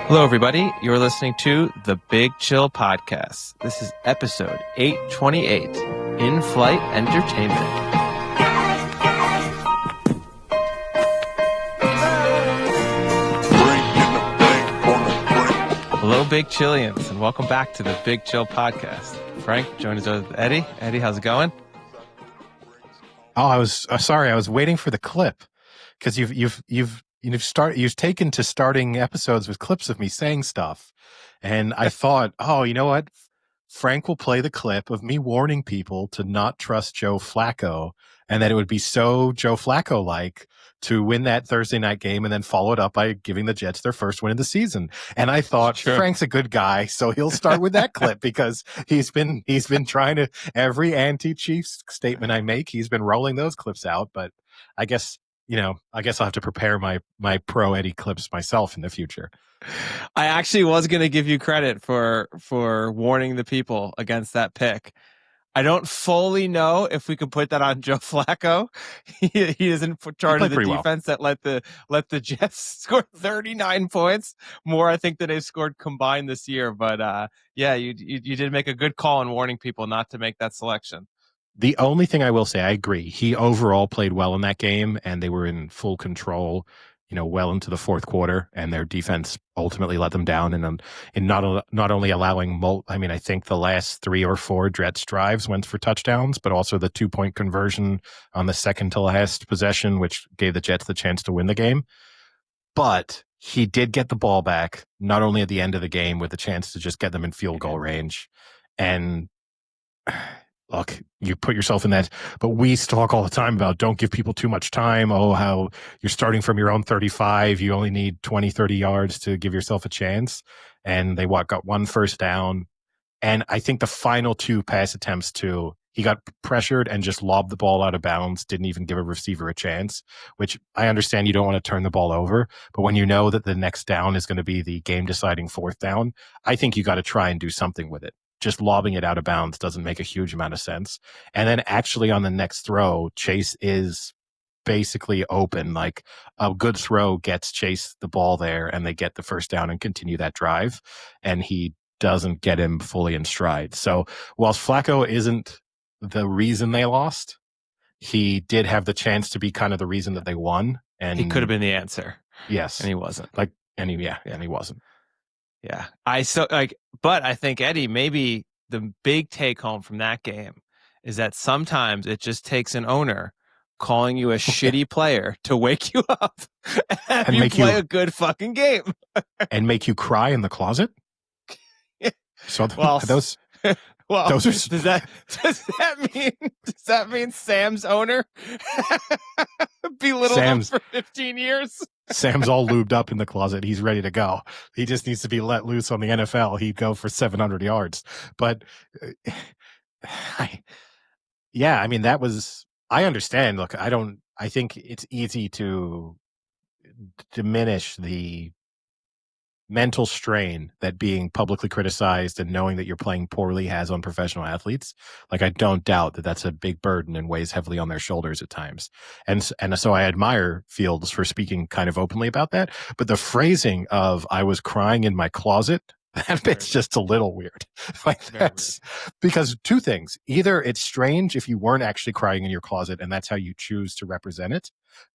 Hello, everybody. You're listening to the Big Chill Podcast. This is episode 828, In-Flight Entertainment. Hello, Big Chillians, and welcome back to the Big Chill Podcast. Frank, joined us with Eddie. Eddie, how's it going? Oh, I was sorry. I was waiting for the clip because you've taken to starting episodes with clips of me saying stuff, and I thought, oh, you know what? Frank will play the clip of me warning people to not trust Joe Flacco, and that it would be so Joe Flacco-like to win that Thursday night game and then follow it up by giving the Jets their first win of the season. And I thought, Frank's a good guy, so he'll start with that clip because he's been trying to, every anti-Chiefs statement I make, he's been rolling those clips out. But I guess I'll have to prepare my pro Eddie clips myself in the future. I actually was going to give you credit for warning the people against that pick. I don't fully know if we could put that on Joe Flacco. He is in charge of the defense that let the Jets score 39 points, more I think than they've scored combined this year. But yeah, you did make a good call in warning people not to make that selection. The only thing I will say, I agree. He overall played well in that game, and they were in full control, well into the fourth quarter, and their defense ultimately let them down. And in not only allowing, I think the last 3 or 4 Jets drives went for touchdowns, but also the 2-point conversion on the second to last possession, which gave the Jets the chance to win the game. But he did get the ball back, not only at the end of the game with a chance to just get them in field goal range. And look, you put yourself in that, but we talk all the time about don't give people too much time. Oh, how you're starting from your own 35. You only need 20, 30 yards to give yourself a chance. And they got 1 first down. And I think the final 2 pass attempts too, he got pressured and just lobbed the ball out of bounds, didn't even give a receiver a chance, which I understand you don't want to turn the ball over. But when you know that the next down is going to be the game deciding 4th down, I think you got to try and do something with it. Just lobbing it out of bounds doesn't make a huge amount of sense. And then actually on the next throw, Chase is basically open. Like a good throw gets Chase the ball there and they get the first down and continue that drive. And he doesn't get him fully in stride. So whilst Flacco isn't the reason they lost, he did have the chance to be kind of the reason that they won. And he could have been the answer. Yes. And he wasn't. And he wasn't. Yeah. But I think, Eddie, maybe the big take home from that game is that sometimes it just takes an owner calling you a shitty player to wake you up and you play a good fucking game. And make you cry in the closet? So those are... does that mean Sam's owner belittled him for 15 years? Sam's all lubed up in the closet. He's ready to go. He just needs to be let loose on the NFL. He'd go for 700 yards. But that was, I understand. Look, I think it's easy to diminish the mental strain that being publicly criticized and knowing that you're playing poorly has on professional athletes. Like, I don't doubt that that's a big burden and weighs heavily on their shoulders at times. And so I admire Fields for speaking kind of openly about that. But the phrasing of "I was crying in my closet," that bit's just a little weird. That's because 2 things. Either it's strange if you weren't actually crying in your closet and that's how you choose to represent it.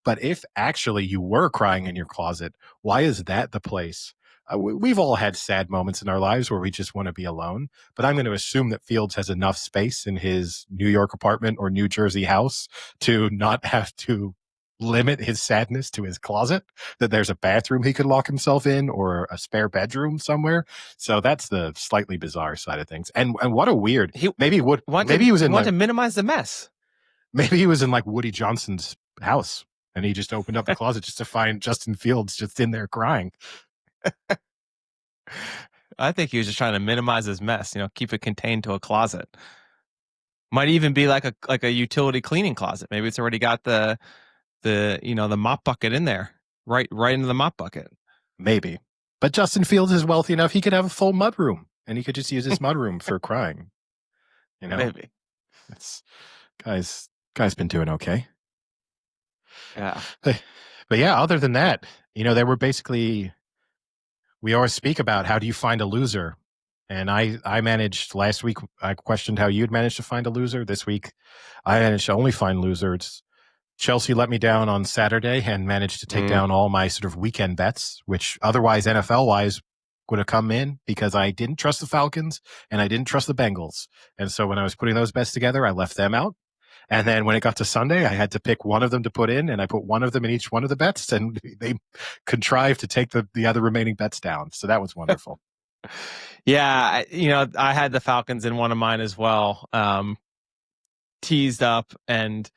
But if actually you were crying in your closet, why is that the place? We've all had sad moments in our lives where we just want to be alone, but I'm going to assume that Fields has enough space in his New York apartment or New Jersey house to not have to limit his sadness to his closet, that there's a bathroom he could lock himself in or a spare bedroom somewhere. So that's the slightly bizarre side of things. And what a weird, he wanted to minimize the mess. Maybe he was in like Woody Johnson's house and he just opened up the closet just to find Justin Fields just in there crying. I think he was just trying to minimize his mess, keep it contained to a closet. Might even be like a utility cleaning closet. Maybe it's already got the mop bucket in there, right into the mop bucket. Maybe. But Justin Fields is wealthy enough, he could have a full mudroom and he could just use his mudroom for crying. Maybe. It's guy's been doing okay. Yeah. But yeah, other than that, there were basically we always speak about how do you find a loser, and I managed last week. I questioned how you'd managed to find a loser. This week, I managed to only find losers. Chelsea let me down on Saturday and managed to take Mm. down all my sort of weekend bets, which otherwise NFL wise would have come in because I didn't trust the Falcons and I didn't trust the Bengals. And so when I was putting those bets together, I left them out. And then when it got to Sunday, I had to pick one of them to put in, and I put one of them in each one of the bets, and they contrived to take the other remaining bets down. So that was wonderful. Yeah, I had the Falcons in one of mine as well, teased up, and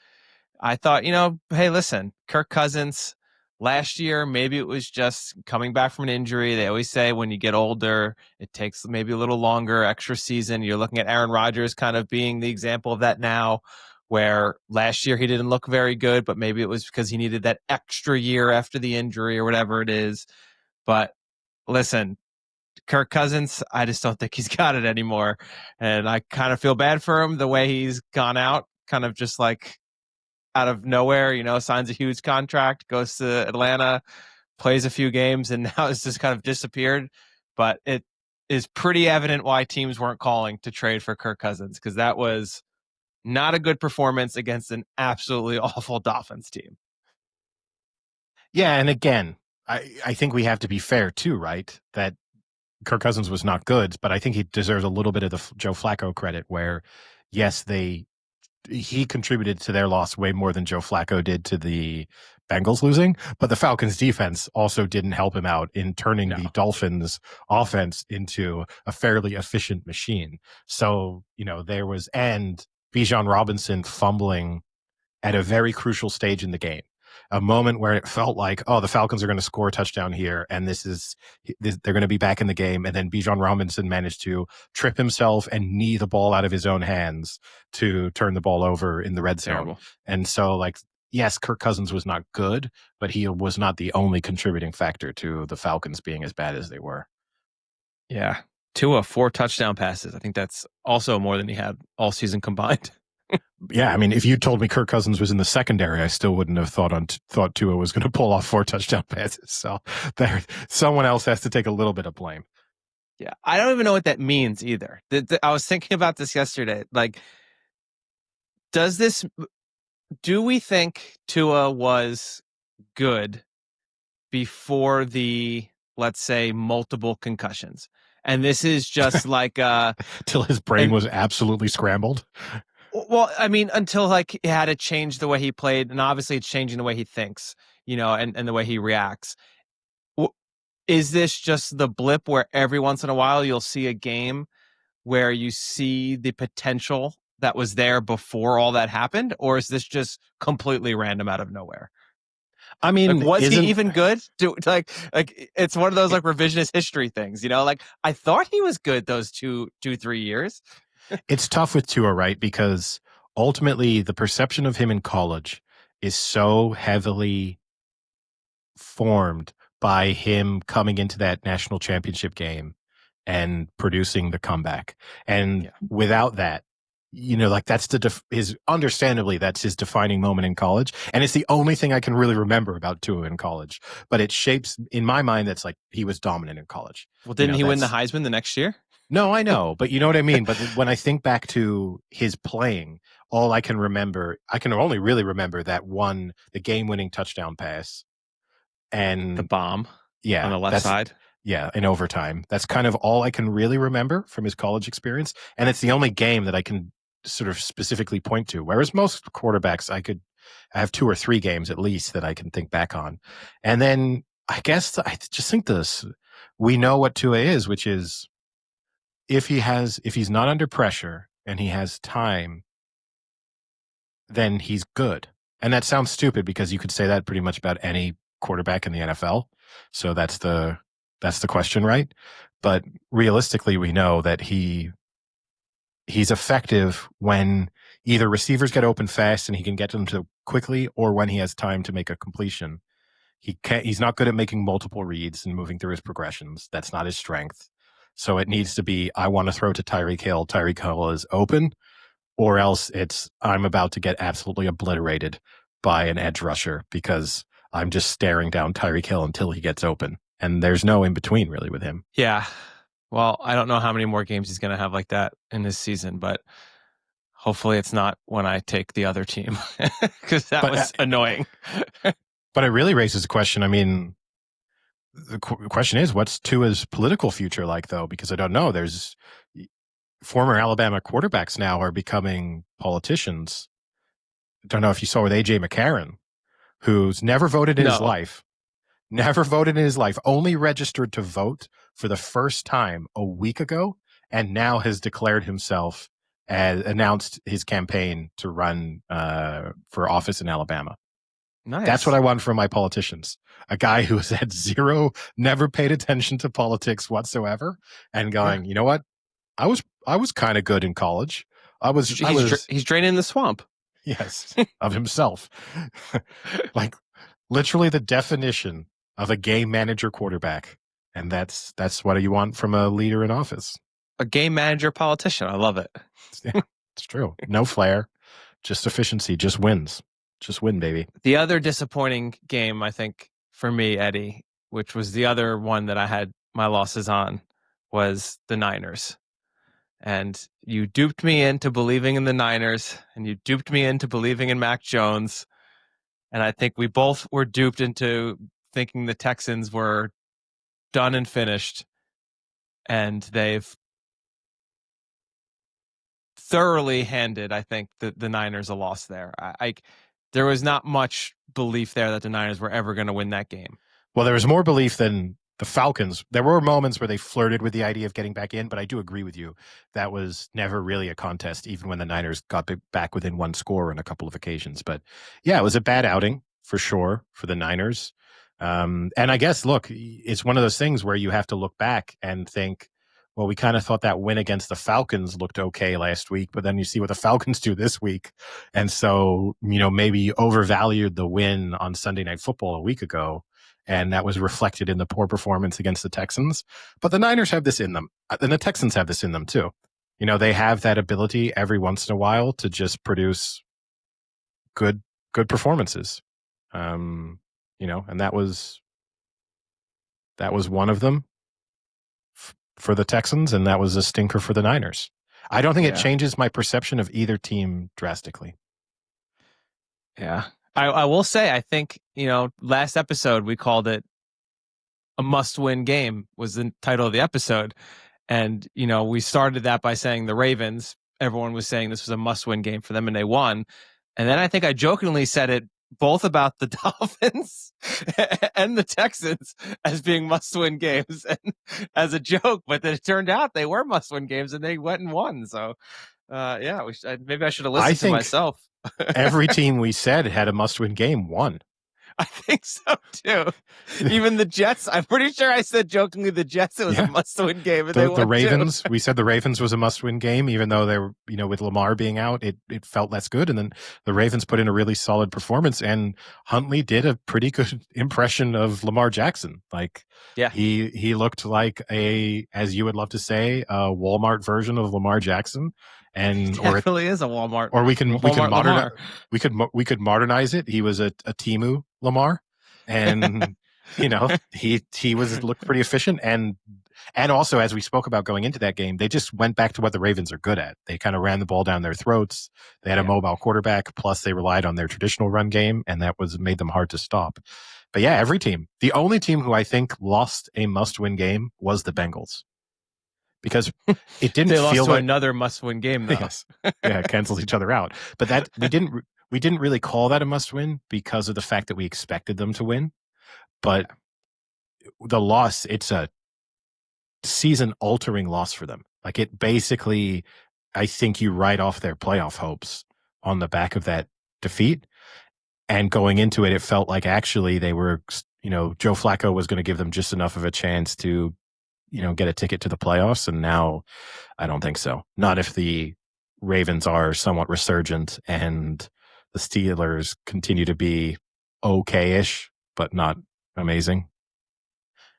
I thought, hey, listen, Kirk Cousins last year, maybe it was just coming back from an injury. They always say when you get older, it takes maybe a little longer, extra season. You're looking at Aaron Rodgers kind of being the example of that now, where last year he didn't look very good, but maybe it was because he needed that extra year after the injury or whatever it is. But listen, Kirk Cousins, I just don't think he's got it anymore. And I kind of feel bad for him the way he's gone out, kind of just like out of nowhere, signs a huge contract, goes to Atlanta, plays a few games, and now it's just kind of disappeared. But it is pretty evident why teams weren't calling to trade for Kirk Cousins, because that was not a good performance against an absolutely awful Dolphins team. Yeah, and again, I think we have to be fair too, right? That Kirk Cousins was not good, but I think he deserves a little bit of the Joe Flacco credit where, yes, he contributed to their loss way more than Joe Flacco did to the Bengals losing, but the Falcons defense also didn't help him out in turning No, the Dolphins offense into a fairly efficient machine. So, there was, and Bijan Robinson fumbling at a very crucial stage in the game. A moment where it felt like, oh, the Falcons are going to score a touchdown here, and they're going to be back in the game. And then Bijan Robinson managed to trip himself and knee the ball out of his own hands to turn the ball over in the red zone. terrible. And so, like, yes, Kirk Cousins was not good, but he was not the only contributing factor to the Falcons being as bad as they were. Yeah. Tua, 4 touchdown passes. I think that's also more than he had all season combined. Yeah, I mean, if you told me Kirk Cousins was in the secondary, I still wouldn't have thought Tua was going to pull off 4 touchdown passes. So someone else has to take a little bit of blame. Yeah, I don't even know what that means either. I was thinking about this yesterday. Like, do we think Tua was good before the, let's say, multiple concussions? And this is just like till his brain was absolutely scrambled. Well, I mean, until like he had to change the way he played, and obviously it's changing the way he thinks, and the way he reacts. Is this just the blip where every once in a while you'll see a game where you see the potential that was there before all that happened, or is this just completely random out of nowhere? I Like, mean, was he even good? Like it's one of those like revisionist history things, Like I thought he was good those 3 years. It's tough with Tua, right? Because ultimately, the perception of him in college is so heavily formed by him coming into that national championship game and producing the comeback. And Yeah. without that, like that's understandably that's his defining moment in college. And it's the only thing I can really remember about Tua in college. But it shapes in my mind that's like he was dominant in college. Well, didn't he win the Heisman the next year? No, I know, but you know what I mean. But when I think back to his playing, all I can only really remember the game-winning touchdown pass, and The bomb on yeah, the left side. yeah, in overtime. That's kind of all I can really remember from his college experience, and it's the only game that I can sort of specifically point to. Whereas most quarterbacks, I have 2 or 3 games at least that I can think back on, and then I guess I just think we know what Tua is, which is if he's not under pressure and he has time, then he's good. And that sounds stupid because you could say that pretty much about any quarterback in the NFL. So that's the question, right? But realistically, we know that he's effective when either receivers get open fast and he can get them to quickly, or when he has time to make a completion. He's not good at making multiple reads and moving through his progressions. That's not his strength. So it needs to be, I want to throw to Tyreek Hill. Tyreek Hill is open, or else it's, I'm about to get absolutely obliterated by an edge rusher because I'm just staring down Tyreek Hill until he gets open. and there's no in between really with him. Yeah. Well, I don't know how many more games he's going to have like that in this season, but hopefully it's not when I take the other team because that But was annoying. but it really raises a question. I mean, the question is, what's Tua's political future like, though? Because I don't know. There's former Alabama quarterbacks now are becoming politicians. I don't know if you saw with AJ McCarron, who's never voted in his No, life, never voted in his life, only registered to vote for the first time a week ago, and now has declared himself and announced his campaign to run for office in Alabama. That's what nice. I want from my politicians. A guy who has had zero, never paid attention to politics whatsoever, and Yeah. going, you know what? I was kind of good in college. I was He's draining the swamp. yes, of himself. Like literally the definition of a game manager quarterback. And that's what you want from a leader in office. A game manager politician. I love it. Yeah, it's true. No flair, just efficiency, just wins. Just win, baby. The other disappointing game, I think, for me, Eddie, which was the other one that I had my losses on, was the Niners. And you duped me into believing in the Niners, and you duped me into believing in Mac Jones. And I think we both were duped into thinking the Texans were done and finished. And they've thoroughly handed, I think, the Niners a loss there. There was not much belief there that the Niners were ever going to win that game. Well, there was more belief than the Falcons. There were moments where they flirted with the idea of getting back in, but I do agree with you. That was never really a contest, even when the Niners got back within one score on a couple of occasions. But yeah, it was a bad outing for sure for the Niners. And I guess, look, it's one of those things where you have to look back and think, well, we kind of thought that win against the Falcons looked okay last week, but then you see what the Falcons do this week. And so, maybe you overvalued the win on Sunday Night Football a week ago, and that was reflected in the poor performance against the Texans. But the Niners have this in them, and the Texans have this in them too. They have that ability every once in a while to just produce good performances. And that was one of them for the Texans, and that was a stinker for the Niners. I don't think it changes my perception of either team drastically. Yeah. I will say, I think, last episode we called it a must-win game was the title of the episode. And, we started that by saying the Ravens, everyone was saying this was a must-win game for them, and they won. And then I think I jokingly said it both about the Dolphins and the Texans as being must-win games and as a joke, but then it turned out they were must-win games and they went and won. So, maybe I should have listened to myself. Every team we said had a must-win game won. I think so too. Even the Jets. I'm pretty sure I said jokingly the Jets. It was a must-win game, and they won the Ravens. Too. We said the Ravens was a must-win game, even though they were, with Lamar being out, it felt less good. And then the Ravens put in a really solid performance, and Huntley did a pretty good impression of Lamar Jackson. He looked like as you would love to say, a Walmart version of Lamar Jackson. And he definitely is a Walmart. Or we can modernize it. He was a Temu Lamar, and he looked pretty efficient. And also, as we spoke about going into that game, they just went back to what the Ravens are good at. They kind of ran the ball down their throats. They had a mobile quarterback, plus they relied on their traditional run game, and that made them hard to stop. But yeah, every team. The only team who I think lost a must-win game was the Bengals. Because it didn't they lost feel to like another must-win game, though. Yes. Yeah, cancels each other out. But that we didn't really call that a must-win because of the fact that we expected them to win. But the loss, it's a season-altering loss for them. Like, it basically, I think you write off their playoff hopes on the back of that defeat. And going into it, it felt like actually they were, Joe Flacco was going to give them just enough of a chance to get a ticket to the playoffs. And now I don't think so. Not if the Ravens are somewhat resurgent and the Steelers continue to be okay-ish, but not amazing.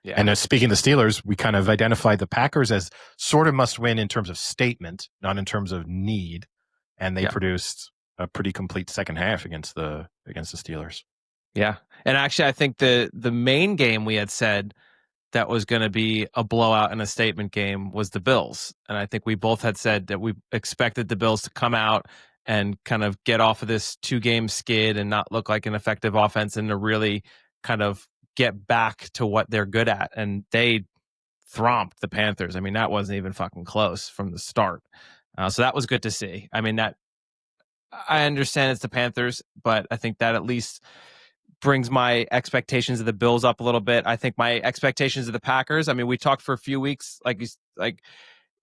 Yeah. And speaking of the Steelers, we kind of identified the Packers as sort of must win in terms of statement, not in terms of need. And they produced a pretty complete second half against the Steelers. Yeah. And actually, I think the main game we had said that was going to be a blowout and a statement game was the Bills. And I think we both had said that we expected the Bills to come out and kind of get off of this 2-game skid and not look like an effective offense and to really kind of get back to what they're good at. And they thromped the Panthers. I mean, that wasn't even fucking close from the start. So that was good to see. I mean, that I understand it's the Panthers, but I think that at least brings my expectations of the Bills up a little bit. I think my expectations of the Packers. I mean, we talked for a few weeks, like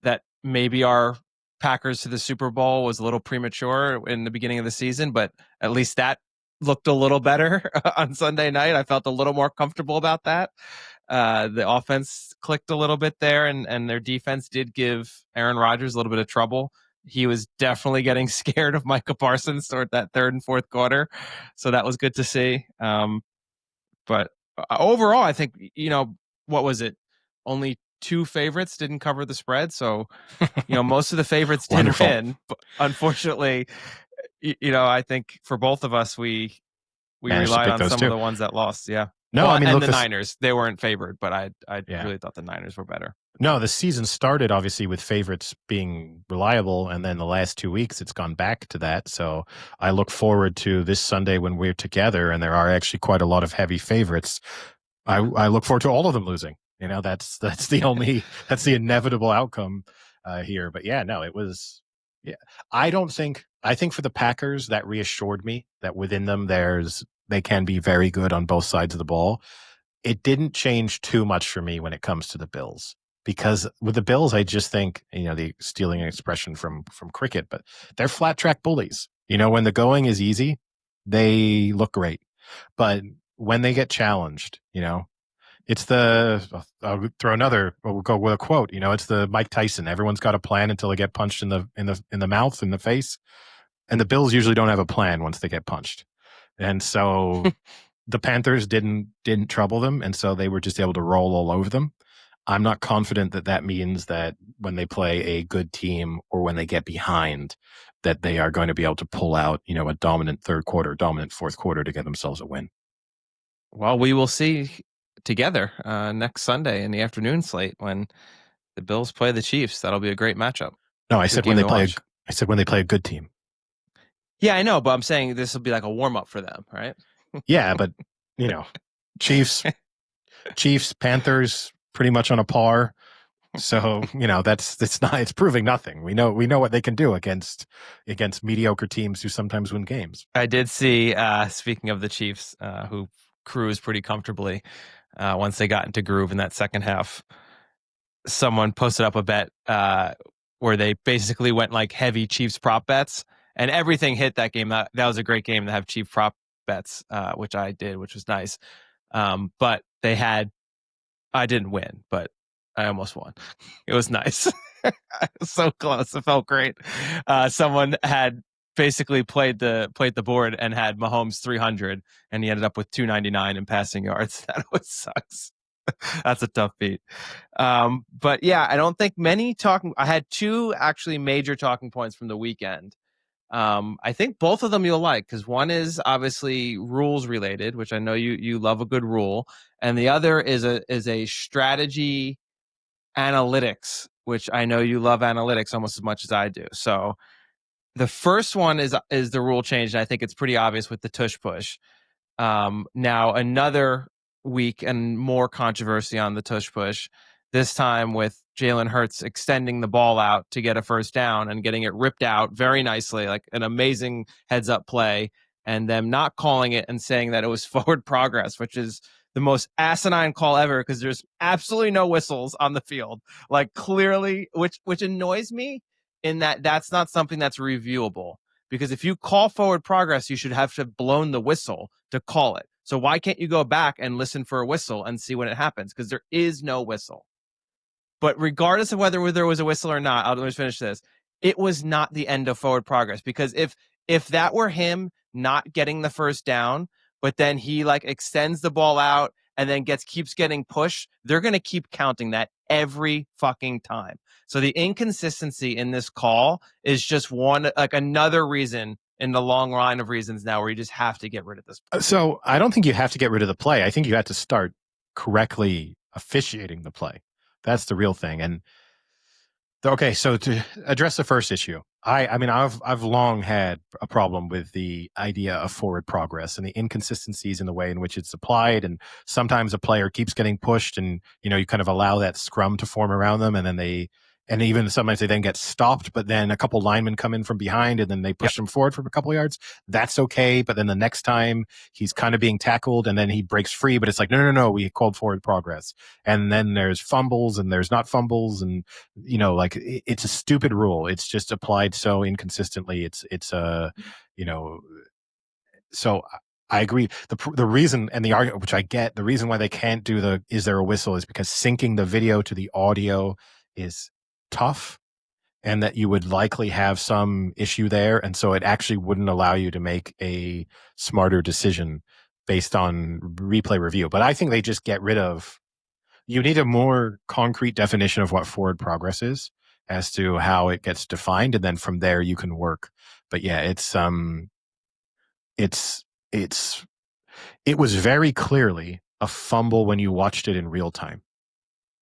that maybe our Packers to the Super Bowl was a little premature in the beginning of the season, but at least that looked a little better on Sunday night. I felt a little more comfortable about that. The offense clicked a little bit there, and their defense did give Aaron Rodgers a little bit of trouble. He was definitely getting scared of Micah Parsons toward that third and fourth quarter. So that was good to see. But overall, I think, what was it? Only 2 favorites didn't cover the spread. So, most of the favorites did win. But unfortunately, I think for both of us, we relied on some of the ones that lost. Yeah. No, I mean, and the Niners, they weren't favored, but I really thought the Niners were better. No, the season started obviously with favorites being reliable, and then the last 2 weeks it's gone back to that. So I look forward to this Sunday when we're together, and there are actually quite a lot of heavy favorites. I look forward to all of them losing. That's the that's the inevitable outcome here. But yeah, no, it was. Yeah, I think for the Packers that reassured me that within them they can be very good on both sides of the ball. It didn't change too much for me when it comes to the Bills. Because with the Bills, I just think, the stealing an expression from cricket, but they're flat track bullies. When the going is easy, they look great. But when they get challenged, it's I'll throw another, we'll go with a quote, it's the Mike Tyson. Everyone's got a plan until they get punched in the mouth, in the face. And the Bills usually don't have a plan once they get punched. And so the Panthers didn't trouble them. And so they were just able to roll all over them. I'm not confident that means that when they play a good team or when they get behind, that they are going to be able to pull out, a dominant third quarter, dominant fourth quarter to get themselves a win. Well, we will see together next Sunday in the afternoon slate when the Bills play the Chiefs. That'll be a great matchup. No, I said when they play. I said when they play a good team. Yeah, I know, but I'm saying this will be like a warm up for them, right? Yeah, but Chiefs, Panthers, pretty much on a par. So it's proving nothing. We know what they can do against mediocre teams who sometimes win games. I did see, speaking of the Chiefs, who cruised pretty comfortably once they got into groove in that second half. Someone posted up a bet where they basically went like heavy Chiefs prop bets, and everything hit that game. That was a great game to have Chief prop bets, which I did, which was nice. But I didn't win, but I almost won. It was nice. So close. It felt great. Someone had basically played the board and had Mahomes 300, and he ended up with 299 in passing yards. That always sucks. That's a tough beat. But yeah, I don't think I had 2 actually major talking points from the weekend. I think both of them you'll like, because one is obviously rules related, which I know you love a good rule, and the other is a strategy analytics, which I know you love analytics almost as much as I do. So the first one is the rule change, and I think it's pretty obvious with the tush push. Now another week and more controversy on the tush push, this time with Jalen Hurts extending the ball out to get a first down and getting it ripped out very nicely, like an amazing heads up play, and them not calling it and saying that it was forward progress, which is the most asinine call ever because there's absolutely no whistles on the field, like clearly, which annoys me in that that's not something that's reviewable. Because if you call forward progress, you should have to have blown the whistle to call it. So why can't you go back and listen for a whistle and see when it happens? Because there is no whistle. But regardless of whether there was a whistle or not, let me finish this. It was not the end of forward progress, because if that were him not getting the first down, but then he like extends the ball out and then keeps getting pushed, they're going to keep counting that every fucking time. So the inconsistency in this call is just another reason in the long line of reasons now where you just have to get rid of this play. So I don't think you have to get rid of the play. I think you have to start correctly officiating the play. That's the real thing. And okay, so to address the first issue, I mean I've long had a problem with the idea of forward progress and the inconsistencies in the way in which it's applied, and sometimes a player keeps getting pushed, and you kind of allow that scrum to form around them, and then and even sometimes they then get stopped, but then a couple linemen come in from behind and then they Yep. push them forward for a couple of yards. That's okay, but then the next time he's kind of being tackled and then he breaks free, but it's like no, we called forward progress, and then there's fumbles and there's not fumbles, and like it's a stupid rule. It's just applied so inconsistently. It's a you know so I agree. The reason and the argument, which I get, the reason why they can't do the is there a whistle is because syncing the video to the audio is tough, and that you would likely have some issue there, and so it actually wouldn't allow you to make a smarter decision based on replay review. But I think they just get rid of. You need a more concrete definition of what forward progress is as to how it gets defined, and then from there you can work. But yeah, it's it was very clearly a fumble when you watched it in real time.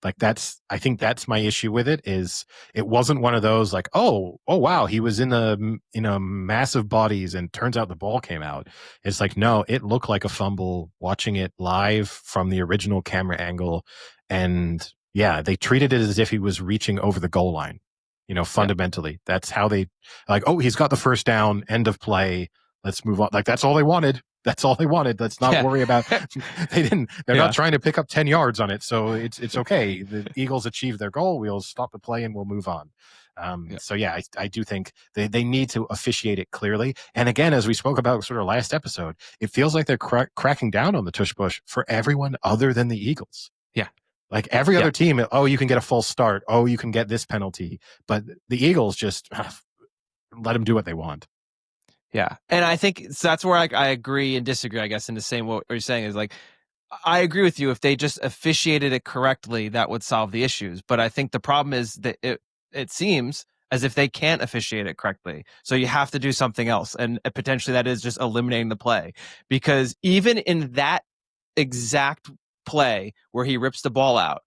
Like I think that's my issue with it. Is it wasn't one of those like, oh wow, he was in a massive bodies and turns out the ball came out. It's like, no, it looked like a fumble watching it live from the original camera angle. And yeah, they treated it as if he was reaching over the goal line. Yeah. Fundamentally, that's how they like, oh, he's got the first down, end of play. Let's move on. Like that's all they wanted. That's all they wanted. Let's not Yeah. worry about. They're Yeah. not trying to pick up 10 yards on it, so it's okay. The Eagles achieved their goal. We'll stop the play and we'll move on. Yeah. So yeah, I do think they need to officiate it clearly. And again, as we spoke about sort of last episode, it feels like they're cracking down on the tush push for everyone other than the Eagles. Yeah. Like every Yeah. other team, oh, you can get a false start. Oh, you can get this penalty. But the Eagles just let them do what they want. Yeah. And I think so that's where I agree and disagree, I guess, in the same what you're saying is like, I agree with you. If they just officiated it correctly, that would solve the issues. But I think the problem is that it seems as if they can't officiate it correctly. So you have to do something else. And potentially that is just eliminating the play. Because even in that exact play where he rips the ball out,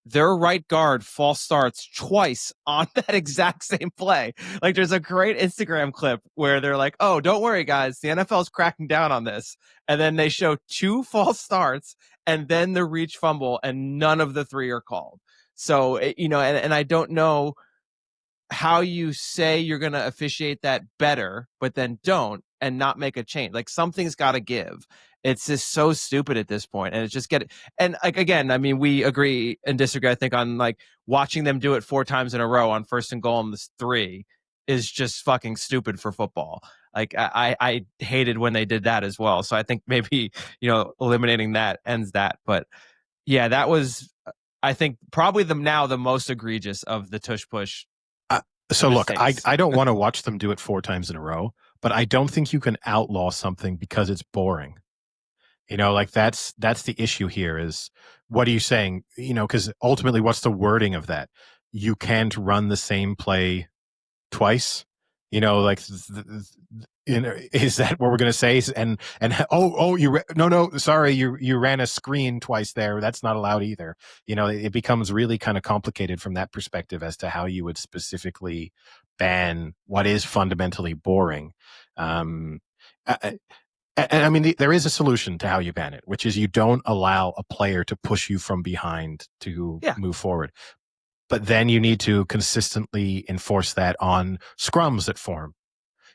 their right guard false starts twice on that exact same play. Like there's a great Instagram clip where they're like, "Oh, don't worry guys, the NFL's cracking down on this." And then they show two false starts and then the reach fumble and none of the three are called. So, and I don't know how you say you're going to officiate that better, but then don't and not make a change. Like something's got to give. It's just so stupid at this point, and it's just and like again, I mean, we agree and disagree. I think on like watching them do it 4 times in a row on first and goal on this 3 is just fucking stupid for football. Like I hated when they did that as well. So I think maybe eliminating that ends that. But yeah, that was I think probably the most egregious of the tush push So look, mistakes. I don't want to watch them do it 4 times in a row, but I don't think you can outlaw something because it's boring. Like that's the issue here is what are you saying? Because ultimately, what's the wording of that? You can't run the same play twice. Like is that what we're going to say? And no, sorry, you ran a screen twice there. That's not allowed either. It becomes really kind of complicated from that perspective as to how you would specifically ban what is fundamentally boring. Um, and I mean, there is a solution to how you ban it, which is you don't allow a player to push you from behind to Yeah. move forward. But then you need to consistently enforce that on scrums that form,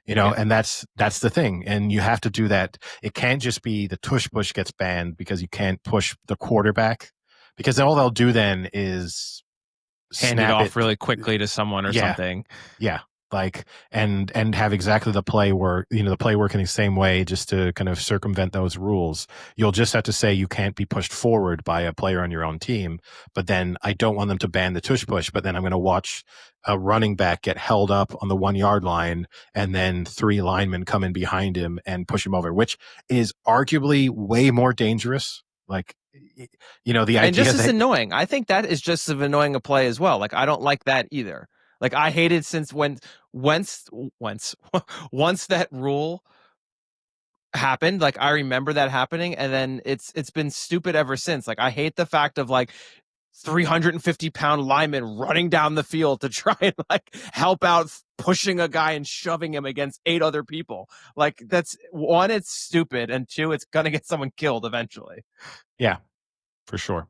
Yeah. and that's the thing. And you have to do that. It can't just be the tush push gets banned because you can't push the quarterback, because all they'll do then is Hand it snap off it. really quickly to someone or Yeah. something. Yeah. Like and have exactly the play where the play working the same way just to kind of circumvent those rules. You'll just have to say you can't be pushed forward by a player on your own team. But then I don't want them to ban the tush push, but then I'm going to watch a running back get held up on the 1 yard line and then 3 linemen come in behind him and push him over, which is arguably way more dangerous. Like, the And idea just as that annoying. I think that is just as annoying a play as well. Like I don't like that either. Like I hated since once once that rule happened. Like I remember that happening, and then it's been stupid ever since. Like I hate the fact of like 350-pound lineman running down the field to try and like help out pushing a guy and shoving him against 8 other people. Like that's one, it's stupid, and two, it's gonna get someone killed eventually. Yeah, for sure.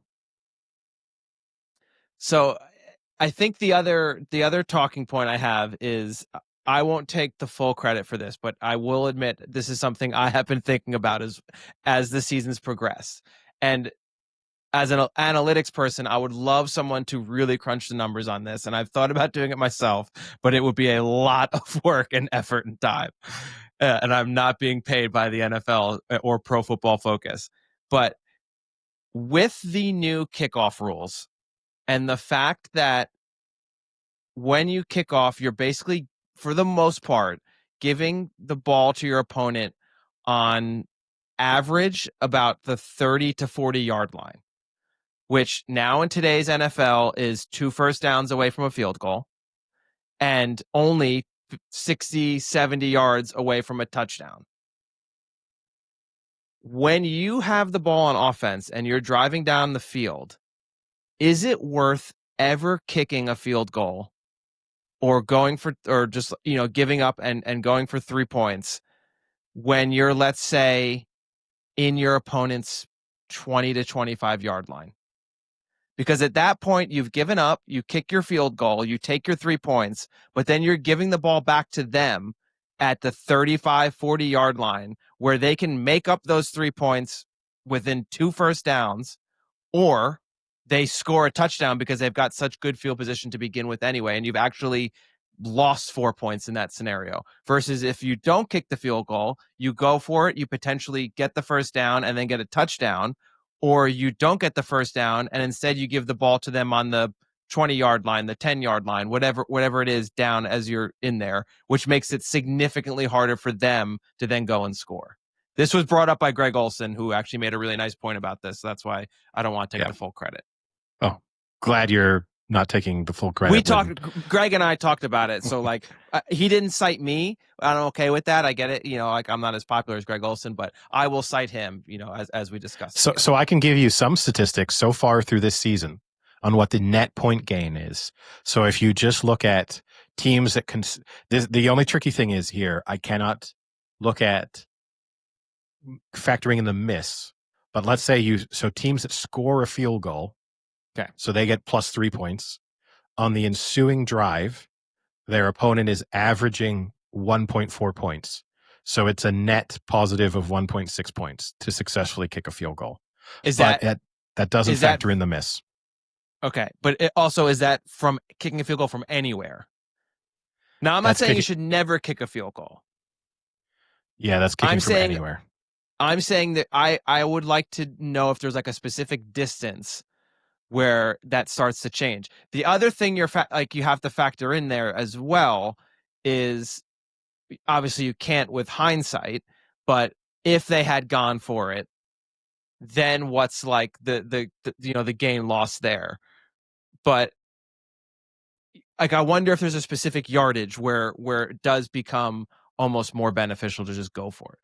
So I think the other talking point I have is I won't take the full credit for this, but I will admit this is something I have been thinking about as the seasons progress. And as an analytics person, I would love someone to really crunch the numbers on this. And I've thought about doing it myself, but it would be a lot of work and effort and time. And I'm not being paid by the NFL or Pro Football Focus. But with the new kickoff rules and the fact that when you kick off, you're basically, for the most part, giving the ball to your opponent on average about the 30 to 40-yard line, which now in today's NFL is 2 first downs away from a field goal and only 60, 70 yards away from a touchdown. When you have the ball on offense and you're driving down the field, is it worth ever kicking a field goal or going for, or just, giving up and going for 3 points when you're, let's say, in your opponent's 20 to 25-yard line? Because at that point, you've given up, you kick your field goal, you take your 3 points, but then you're giving the ball back to them at the 35, 40-yard line where they can make up those 3 points within 2 first downs, or they score a touchdown because they've got such good field position to begin with anyway, and you've actually lost 4 points in that scenario. Versus if you don't kick the field goal, you go for it, you potentially get the first down and then get a touchdown, or you don't get the first down and instead you give the ball to them on the 20-yard line, the 10-yard line, whatever it is down as you're in there, which makes it significantly harder for them to then go and score. This was brought up by Greg Olson, who actually made a really nice point about this. So that's why I don't want to take the full credit. Oh, glad you're not taking the full credit. We talked, Greg and I talked about it. So like he didn't cite me. I'm okay with that. I get it. Like I'm not as popular as Greg Olson, but I will cite him, as we discussed. So I can give you some statistics so far through this season on what the net point gain is. So if you just look at teams that the only tricky thing is here, I cannot look at factoring in the miss, but let's say teams that score a field goal, okay, so they get plus 3 points on the ensuing drive, their opponent is averaging 1.4 points. So it's a net positive of 1.6 points to successfully kick a field goal. That doesn't factor in the miss. Okay. But is that from kicking a field goal from anywhere? Now, I'm not saying you should never kick a field goal. Yeah, that's kicking from anywhere. I'm saying that I would like to know if there's like a specific distance where that starts to change. The other thing you have to factor in there as well is, obviously you can't with hindsight, but if they had gone for it, then what's like the gain loss there. But like I wonder if there's a specific yardage where it does become almost more beneficial to just go for it.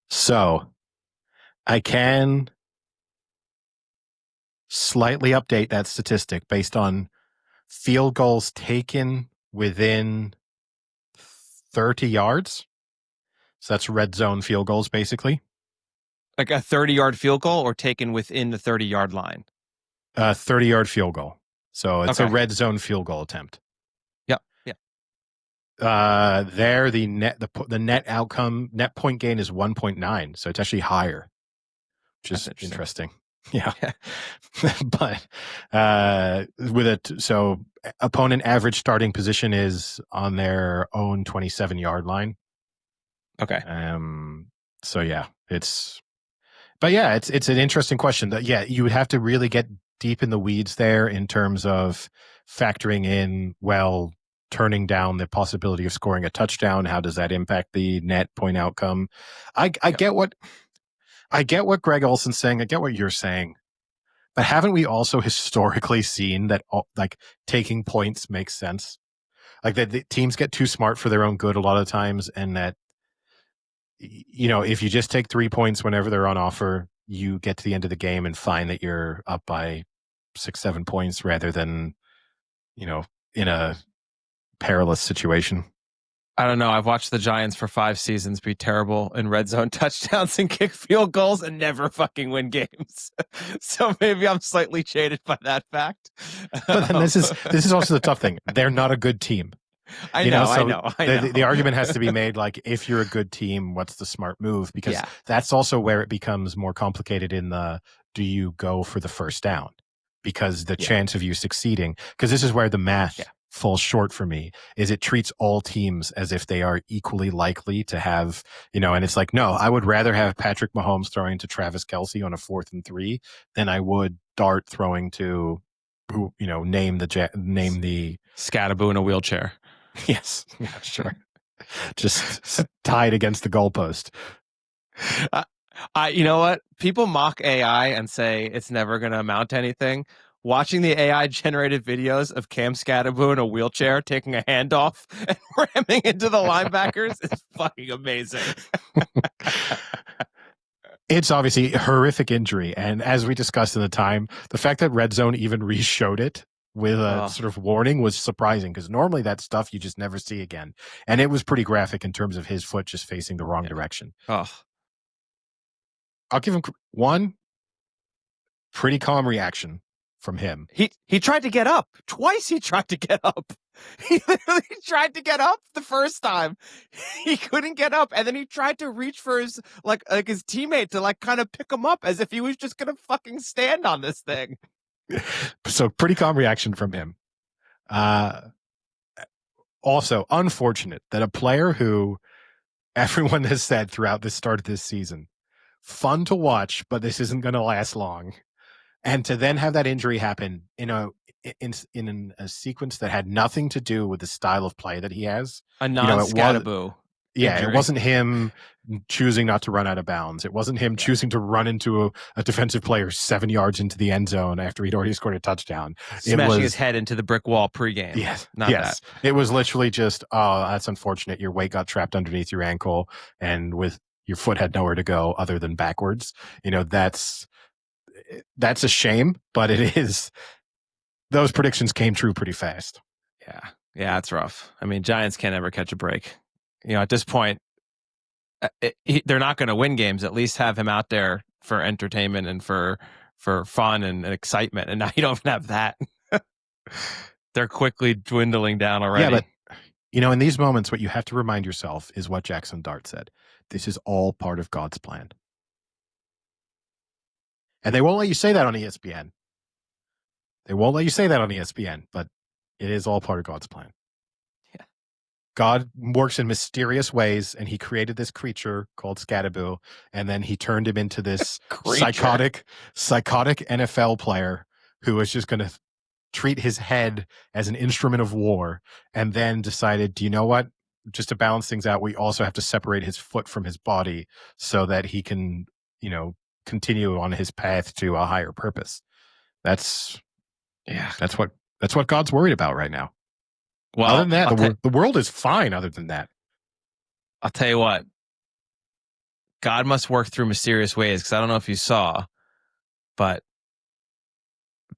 So I can slightly update that statistic based on field goals taken within 30 yards. So that's red zone field goals, basically. Like a 30-yard field goal or taken within the 30-yard line? 30-yard field goal. So it's a red zone field goal attempt. Yeah. There, the net outcome, net point gain is 1.9. So it's actually higher, which is interesting. Yeah. But so opponent average starting position is on their own 27-yard line. Okay. So yeah, it's an interesting question. That you would have to really get deep in the weeds there in terms of factoring in, turning down the possibility of scoring a touchdown. How does that impact the net point outcome? I get what Greg Olson's saying. I get what you're saying. But haven't we also historically seen that like taking points makes sense? Like that the teams get too smart for their own good a lot of times, and that if you just take 3 points whenever they're on offer, you get to the end of the game and find that you're up by 6-7 points rather than in a perilous situation. I don't know. I've watched the Giants for 5 seasons be terrible in red zone touchdowns and kick field goals and never fucking win games. So maybe I'm slightly jaded by that fact. But then this is also the tough thing. They're not a good team. I know. The argument has to be made, like, if you're a good team, what's the smart move? Because that's also where it becomes more complicated in the, do you go for the first down? Because the chance of you succeeding, because this is where the math falls short for me, is it treats all teams as if they are equally likely to have, and it's like, no, I would rather have Patrick Mahomes throwing to Travis Kelce on a 4th and 3 than I would Dart throwing to, name the Scatterboo in a wheelchair. Yes. Yeah, sure. Just tied against the goalpost. You know what? People mock AI and say it's never going to amount to anything. Watching the AI generated videos of Cam Scatterboo in a wheelchair taking a handoff and ramming into the linebackers is fucking amazing. It's obviously a horrific injury. And as we discussed in the time, the fact that Red Zone even re-showed it with a sort of warning was surprising, because normally that stuff you just never see again. And it was pretty graphic in terms of his foot just facing the wrong direction. I'll give him one pretty calm reaction from him. He tried to get up. Twice he tried to get up. He literally tried to get up the first time. He couldn't get up, and then he tried to reach for his like his teammate to like kind of pick him up as if he was just gonna fucking stand on this thing. So pretty calm reaction from him. Also, unfortunate that a player who everyone has said throughout the start of this season, fun to watch, but this isn't going to last long. And to then have that injury happen in a sequence that had nothing to do with the style of play that he has. A non-Scatterboo. It wasn't him choosing not to run out of bounds. It wasn't him choosing to run into a defensive player 7 yards into the end zone after he'd already scored a touchdown. Smashing his head into the brick wall pregame. Yes. That. It was literally just, oh, that's unfortunate. Your weight got trapped underneath your ankle, and with your foot had nowhere to go other than backwards. That's a shame, but it is. Those predictions came true pretty fast. Yeah, it's rough. I mean, Giants can't ever catch a break. At this point, they're not going to win games. At least have him out there for entertainment and for fun and excitement. And now you don't have that. They're quickly dwindling down already. Yeah, but in these moments, what you have to remind yourself is what Jackson Dart said. This is all part of God's plan. And they won't let you say that on ESPN. But it is all part of God's plan. Yeah. God works in mysterious ways, and he created this creature called Scatterboo, and then he turned him into this psychotic NFL player who was just going to treat his head as an instrument of war, and then decided, do you know what? Just to balance things out, we also have to separate his foot from his body so that he can, continue on his path to a higher purpose. That's what God's worried about right now. Well, other than that, the world is fine. Other than that, I'll tell you what, God must work through mysterious ways, because I don't know if you saw, but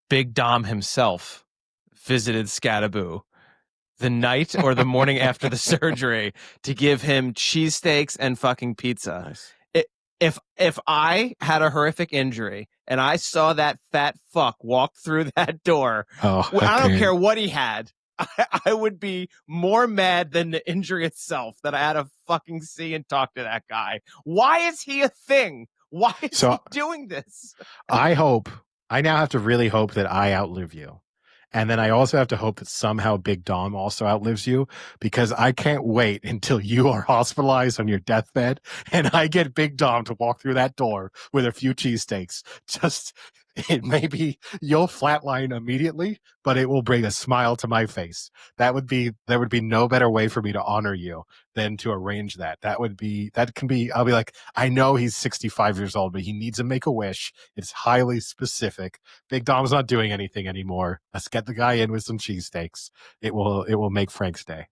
Big Dom himself visited Scatterboo the night or the morning after the surgery to give him cheesesteaks and fucking pizza. Nice. If I had a horrific injury and I saw that fat fuck walk through that door, I don't care what he had, I would be more mad than the injury itself that I had to fucking see and talk to that guy. Why is he a thing? Why is he doing this? I now have to really hope that I outlive you. And then I also have to hope that somehow Big Dom also outlives you, because I can't wait until you are hospitalized on your deathbed and I get Big Dom to walk through that door with a few cheesesteaks. Just It may be you'll flatline immediately, but it will bring a smile to my face. There would be no better way for me to honor you than to arrange that. That can be, I'll be like, I know he's 65 years old, but he needs to make a wish. It's highly specific. Big Dom's not doing anything anymore. Let's get the guy in with some cheesesteaks. It will make Frank's day.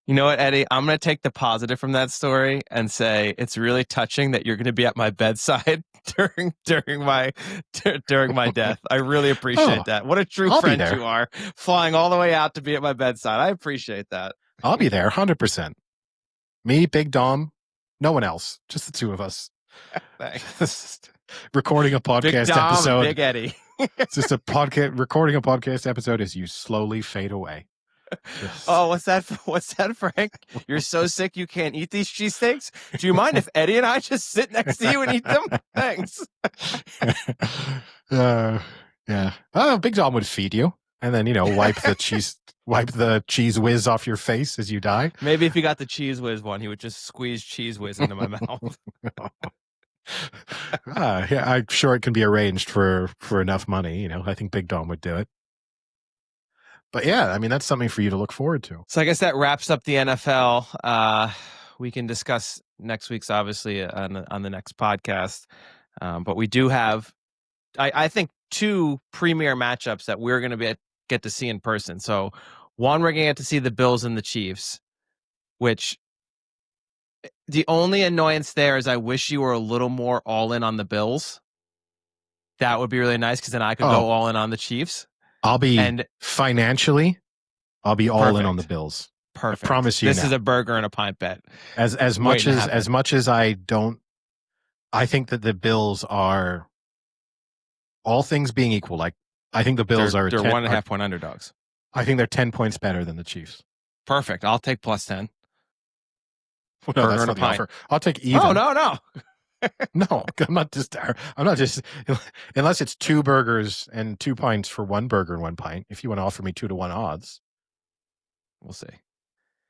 You know what, Eddie? I'm going to take the positive from that story and say it's really touching that you're going to be at my bedside during my death. I really appreciate that. What a true I'll be friend there. you are, flying all the way out to be at my bedside. I appreciate that. I'll be there 100%. Me, Big Dom, no one else, just the two of us. Thanks. Recording a podcast Big Dom, episode. Big Eddie. It's just a podcast. Recording a podcast episode as you slowly fade away. Oh, what's that, Frank? You're so sick you can't eat these cheesesteaks? Do you mind if Eddie and I just sit next to you and eat them? Thanks. Yeah. Oh, Big Dom would feed you, and then wipe the cheese whiz off your face as you die. Maybe if he got the cheese whiz one, he would just squeeze cheese whiz into my mouth. Yeah, I'm sure it can be arranged for enough money. I think Big Dom would do it. But yeah, I mean, that's something for you to look forward to. So I guess that wraps up the NFL. We can discuss next week's, obviously, on the next podcast. But we do have, I think, two premier matchups that we're going to get to see in person. So one, we're going to get to see the Bills and the Chiefs, which the only annoyance there is I wish you were a little more all in on the Bills. That would be really nice because then I could go all in on the Chiefs. I'll be financially, I'll be all in on the Bills. Perfect. I promise you. This is a burger and a pint bet. As much as I think that the Bills are, all things being equal, like I think the Bills they're 1.5 point underdogs. I think they're 10 points better than the Chiefs. Perfect. I'll take plus 10. Well, no, that's not the offer. I'll take even. Oh, no. No, I'm not just unless it's 2 burgers and 2 pints for 1 burger and 1 pint. If you want to offer me 2-to-1 odds, we'll see.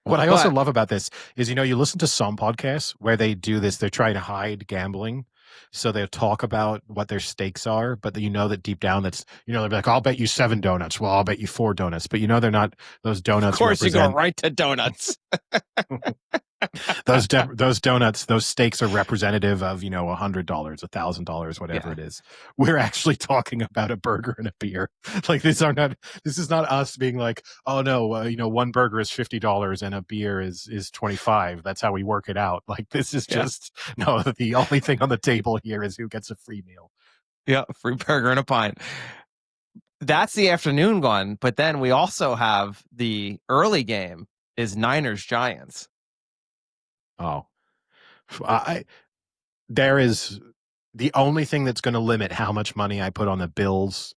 What I also love about this is, you listen to some podcasts where they do this. They're trying to hide gambling. So they'll talk about what their stakes are, but that deep down that's, they'll be like, I'll bet you 7 donuts. Well, I'll bet you 4 donuts. But they're not, those donuts. Of course, you go right to donuts. Those donuts, those steaks are representative of, $100, $1,000, whatever it is. We're actually talking about a burger and a beer. Like this is not us being like, oh no, 1 burger is $50 and a beer is 25. That's how we work it out. Like this is just, no, the only thing on the table here is who gets a free meal. Yeah. Free burger and a pint. That's the afternoon one. But then we also have the early game is Niners Giants. Oh, there is the only thing that's going to limit how much money I put on the Bills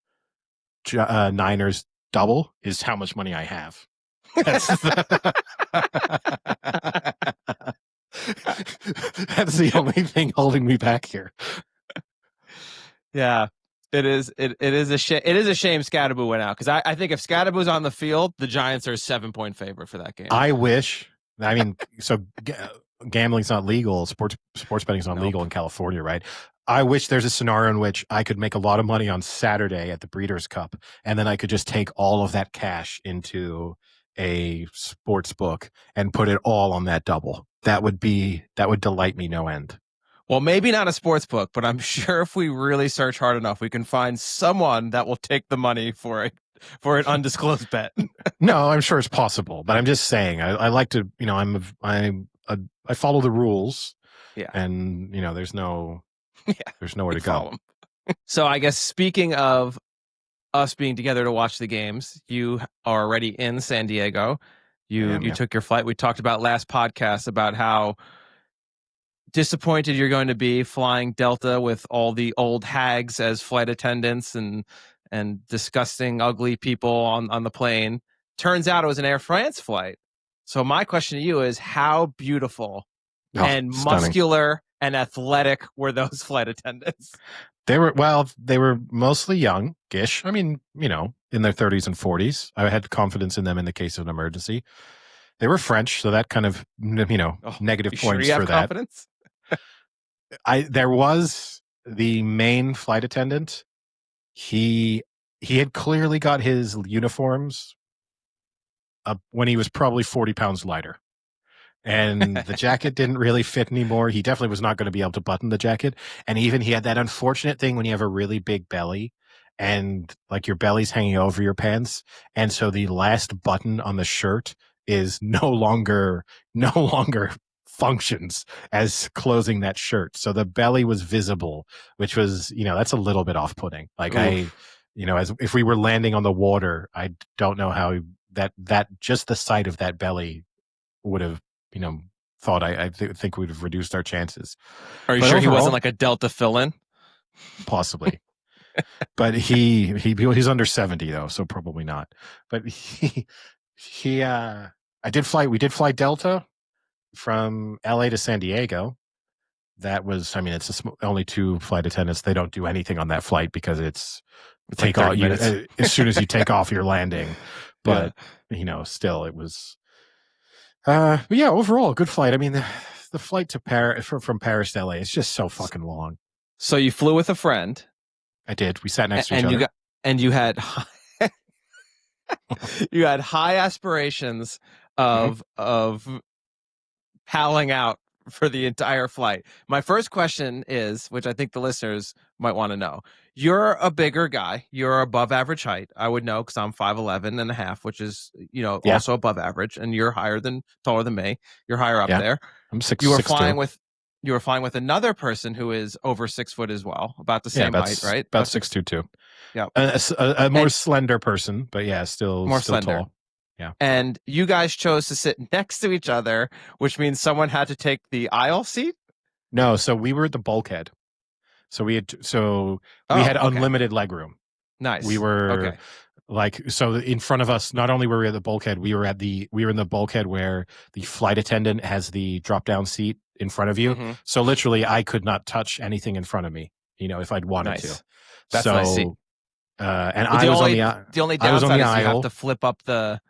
Niners double is how much money I have. That's the only thing holding me back here. Yeah, it is. It is a shame. It is a shame Scadaboo went out, because I think if Scadaboo's on the field, the Giants are a 7-point favorite for that game. I wish. I mean, so gambling's not legal. Sports betting's not legal in California, right? I wish there's a scenario in which I could make a lot of money on Saturday at the Breeders' Cup, and then I could just take all of that cash into a sports book and put it all on that double. That would delight me no end. Well, maybe not a sports book, but I'm sure if we really search hard enough, we can find someone that will take the money for an undisclosed bet. No, I'm sure it's possible, but I'm just saying I like to, I follow the rules. Yeah. And there's nowhere to go. So I guess, speaking of us being together to watch the games, you are already in San Diego. You took your flight. We talked about last podcast about how disappointed you're going to be flying Delta with all the old hags as flight attendants and disgusting, ugly people on the plane. Turns out it was an Air France flight. So my question to you is, how beautiful and stunning. muscular and athletic were those flight attendants? They were mostly young-ish. I mean, in their 30s and 40s. I had confidence in them in the case of an emergency. They were French, so that kind of, negative points for that. Confidence? There was the main flight attendant. he he had clearly got his uniforms up when he was probably 40 pounds lighter. And the jacket didn't really fit anymore. He definitely was not going to be able to button the jacket. And even he had that unfortunate thing when you have a really big belly and like your belly's hanging over your pants. And so the last button on the shirt is no longer functions as closing that shirt. So the belly was visible, which was, that's a little bit off putting. Like Oof. as if we were landing on the water, I don't know how that just the sight of that belly would have, you know, thought think we'd have reduced our chances. Are you But sure he wasn't overall, like a Delta fill-in? possibly. But he's under 70 though, so probably not. But he we did fly Delta from LA to San Diego. That was, I mean, it's only two flight attendants. They don't do anything on that flight because it's It's like take 30 off you minutes. as soon as you take off, you're landing. Yeah. But still, it was. But yeah, overall, good flight. I mean, the flight to Paris from Paris to LA is just so fucking long. So you flew with a friend, I did. We sat next to each and you other. got and you had you had high aspirations Mm-hmm. of palling out for the entire flight. My first question is, which I think the listeners might want to know. You're a bigger guy. You're above average height. I would know because I'm 5'11 and a half, which is, Yeah, also above average. And you're taller than me. You're higher up yeah. there. I'm You were 6'2". flying with you were flying with another person who is over 6 foot as well, about the Yeah, same height, right? about About six six. two too. Yeah. A more And slender person, but yeah, more still slender. tall. Yeah. And you guys chose to sit next to each other, which means someone had to take the aisle seat. No, so we were at the bulkhead. We Oh, had okay. unlimited legroom. We Nice. were Okay. in front of us. Not only were we at the bulkhead, we were in the bulkhead where the flight attendant has the drop down seat in front of you. Mm-hmm. So literally, I could not touch anything in front of me. If I'd wanted to. Nice. That's a nice seat. So and The only the only I was on downside the is aisle, you have to the flip up the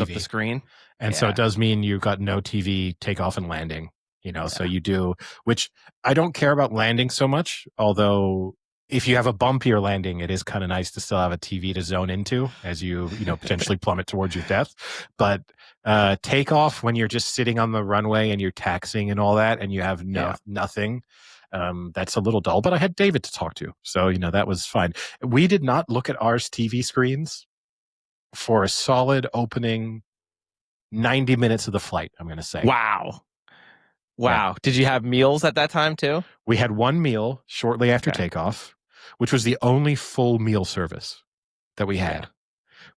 TV. screen. And so it Yeah. does mean you've got no TV takeoff and landing, so Yeah. you do, which I don't care about landing so much. Although if you have a bumpier landing, it is kind of nice to still have a TV to zone into as potentially plummet towards your death. But takeoff, when you're just sitting on the runway and you're taxiing and all that, and you have Yeah. nothing, that's a little dull. But I had David to talk to, so that was fine. We did not look at ours TV screens for a solid opening 90 minutes of the flight, I'm going to say. Wow. Yeah. Wow. Did you have meals at that time too? We had one meal shortly after Okay. takeoff, which was the only full meal service that we had. Yeah.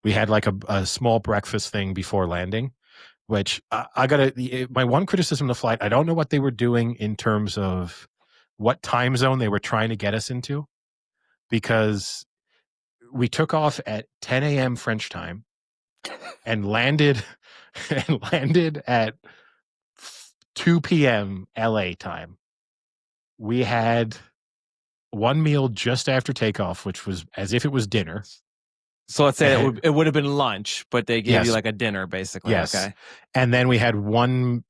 We had like a small breakfast thing before landing, which my one criticism of the flight, I don't know what they were doing in terms of what time zone they were trying to get us into, because we took off at 10 a.m. French time and landed at 2 p.m. LA time. We had one meal just after takeoff, which was as if it was dinner. So let's say it would have been lunch, but they gave you Yes. like a dinner, basically. Yes. Okay. And then we had one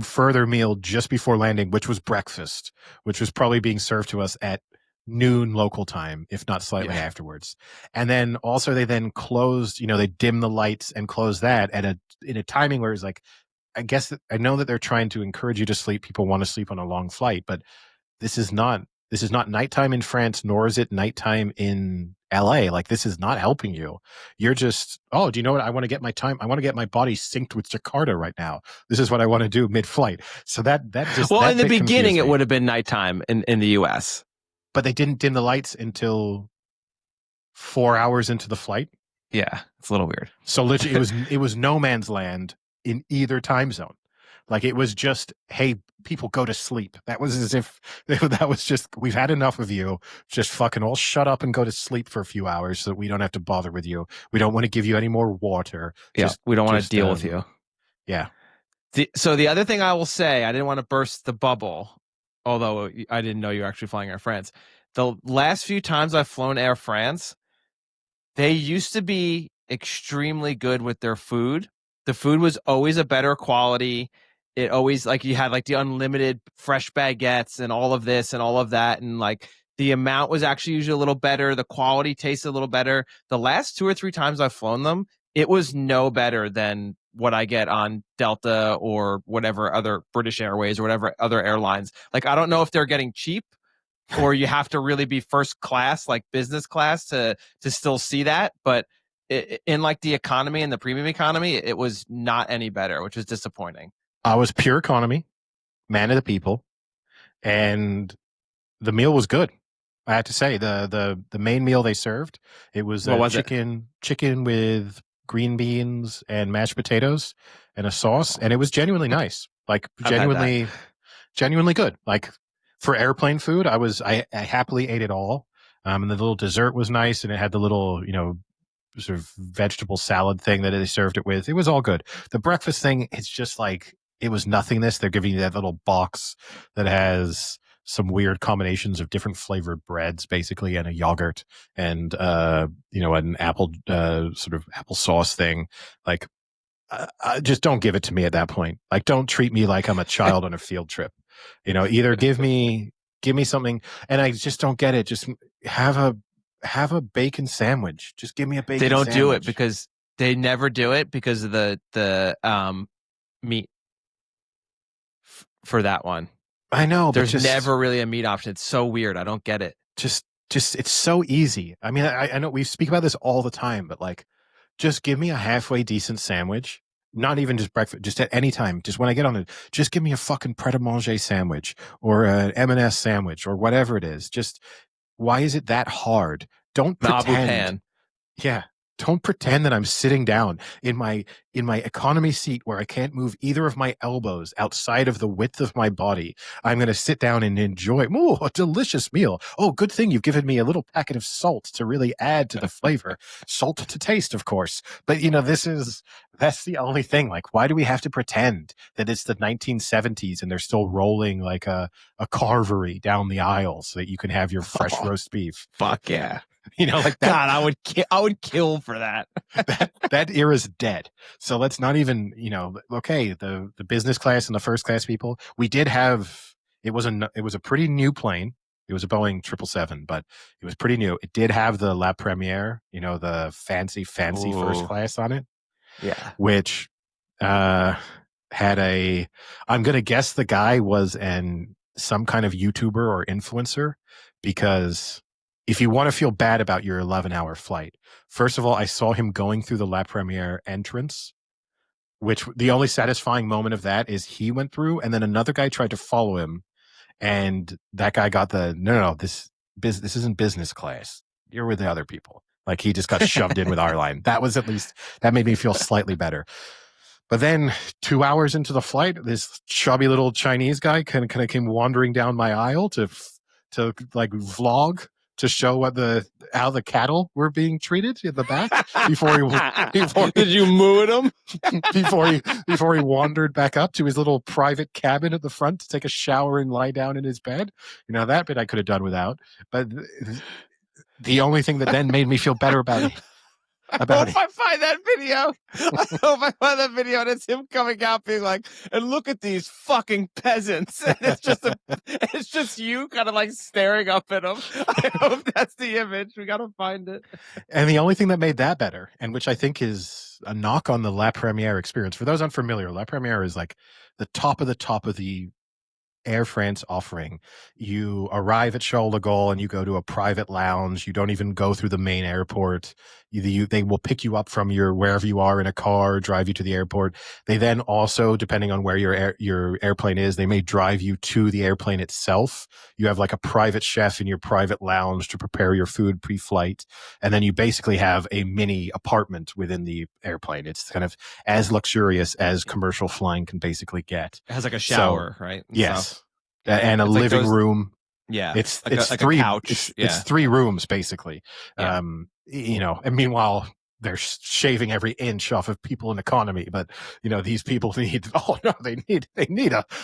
further meal just before landing, which was breakfast, which was probably being served to us at noon local time, if not slightly afterwards. And then also they then closed, they dimmed the lights and closed that in a timing where it's like, I guess I know that they're trying to encourage you to sleep. People want to sleep on a long flight, but this is not nighttime in France, nor is it nighttime in LA. Like, this is not helping you. You're just, do you know what? I want to get my body synced with Jakarta right now. This is what I want to do mid-flight. So that just, well, that in the bit beginning, confused it me. would have been nighttime in the US. But they didn't dim the lights until 4 hours into the flight. Yeah, it's a little weird. So literally, it was no man's land in either time zone. Like, it was just, hey, people, go to sleep. That was as if that was just, we've had enough of you. Just fucking all shut up and go to sleep for a few hours so that we don't have to bother with you. We don't want to give you any more water. Yeah, we don't want to deal with you. Yeah. So the other thing I will say, I didn't want to burst the bubble, although I didn't know you were actually flying Air France. The last few times I've flown Air France, they used to be extremely good with their food. The food was always a better quality. It always, like, you had like the unlimited fresh baguettes and all of this and all of that. And like The amount was actually usually a little better. The quality tasted a little better. The last 2 or 3 times I've flown them, it was no better than what I get on Delta or whatever other British Airways or whatever other airlines. Like, I don't know if they're getting cheap or you have to really be first class, like business class, to still see that. But in like the economy and the premium economy, it was not any better, which was disappointing. I was pure economy, man of the people, and the meal was good. I have to say the main meal they served, it was What a was it? chicken with green beans and mashed potatoes and a sauce, and it was genuinely nice. Like I've had that. genuinely good. Like for airplane food, I happily ate it all. And the little dessert was nice, and it had the little sort of vegetable salad thing that they served it with. It was all good. The breakfast thing, it's just like it was nothingness. They're giving you that little box that has some weird combinations of different flavored breads, basically, and a yogurt and an apple sort of applesauce thing. Like, just don't give it to me at that point. Like, don't treat me like I'm a child on a field trip. Either give me something, and I just don't get it. Just have a bacon sandwich. Just give me a They bacon don't do it sandwich. because they never do it because of the meat for that one. I know, but There's never really a meat option. It's so weird. I don't get it. just it's so easy. I mean, I know we speak about this all the time, but like, just give me a halfway decent sandwich. Not even just breakfast, just at any time. Just when I get on it, just give me a fucking pret a manger sandwich or an M&S sandwich or whatever it is. Just why is it that hard? Don't The Abu pretend. Pan. Yeah. Don't pretend that I'm sitting down in my economy seat where I can't move either of my elbows outside of the width of my body. I'm going to sit down and enjoy a delicious meal. Oh, good thing you've given me a little packet of salt to really add to the flavor. Salt to taste, of course. But that's the only thing. Like, why do we have to pretend that it's the 1970s and they're still rolling like a carvery down the aisle so that you can have your fresh roast beef? Fuck yeah. Like that. God, I would kill for that. that era's dead. So let's not even, okay, the business class and the first class people. We did have it was a pretty new plane. It was a Boeing 777, but it was pretty new. It did have the La Premiere, the fancy first class on it. Yeah. Which had I'm gonna guess the guy was some kind of YouTuber or influencer, because if you want to feel bad about your 11-hour flight, first of all, I saw him going through the La Premiere entrance, which the only satisfying moment of that is he went through, and then another guy tried to follow him, and that guy got no, this isn't business class. You're with the other people. Like, he just got shoved in with our line. That made me feel slightly better. But then 2 hours into the flight, this chubby little Chinese guy kind of came wandering down my aisle to like vlog, to show how the cattle were being treated in the back Did you moo at him? before he wandered back up to his little private cabin at the front to take a shower and lie down in his bed. That bit I could have done without. But the only thing that then made me feel better about it. I hope I find that video. I hope I find that video, and it's him coming out being like, "And look at these fucking peasants." And it's just you kind of like staring up at them. I hope that's the image. We gotta find it. And the only thing that made that better, and which I think is a knock on the La Premiere experience, for those unfamiliar, La Premiere is like the top of the Air France offering. You arrive at Charles de Gaulle and you go to a private lounge. You don't even go through the main airport. They will pick you up from wherever you are in a car, drive you to the airport. They then also, depending on where your airplane is, they may drive you to the airplane itself. You have like a private chef in your private lounge to prepare your food pre-flight. And then you basically have a mini apartment within the airplane. It's kind of as luxurious as commercial flying can basically get. It has like a shower, right? And yes. And a living room. Yeah. It's like three a couch. It's 3 rooms basically. Yeah. And meanwhile they're shaving every inch off of people in economy, but these people need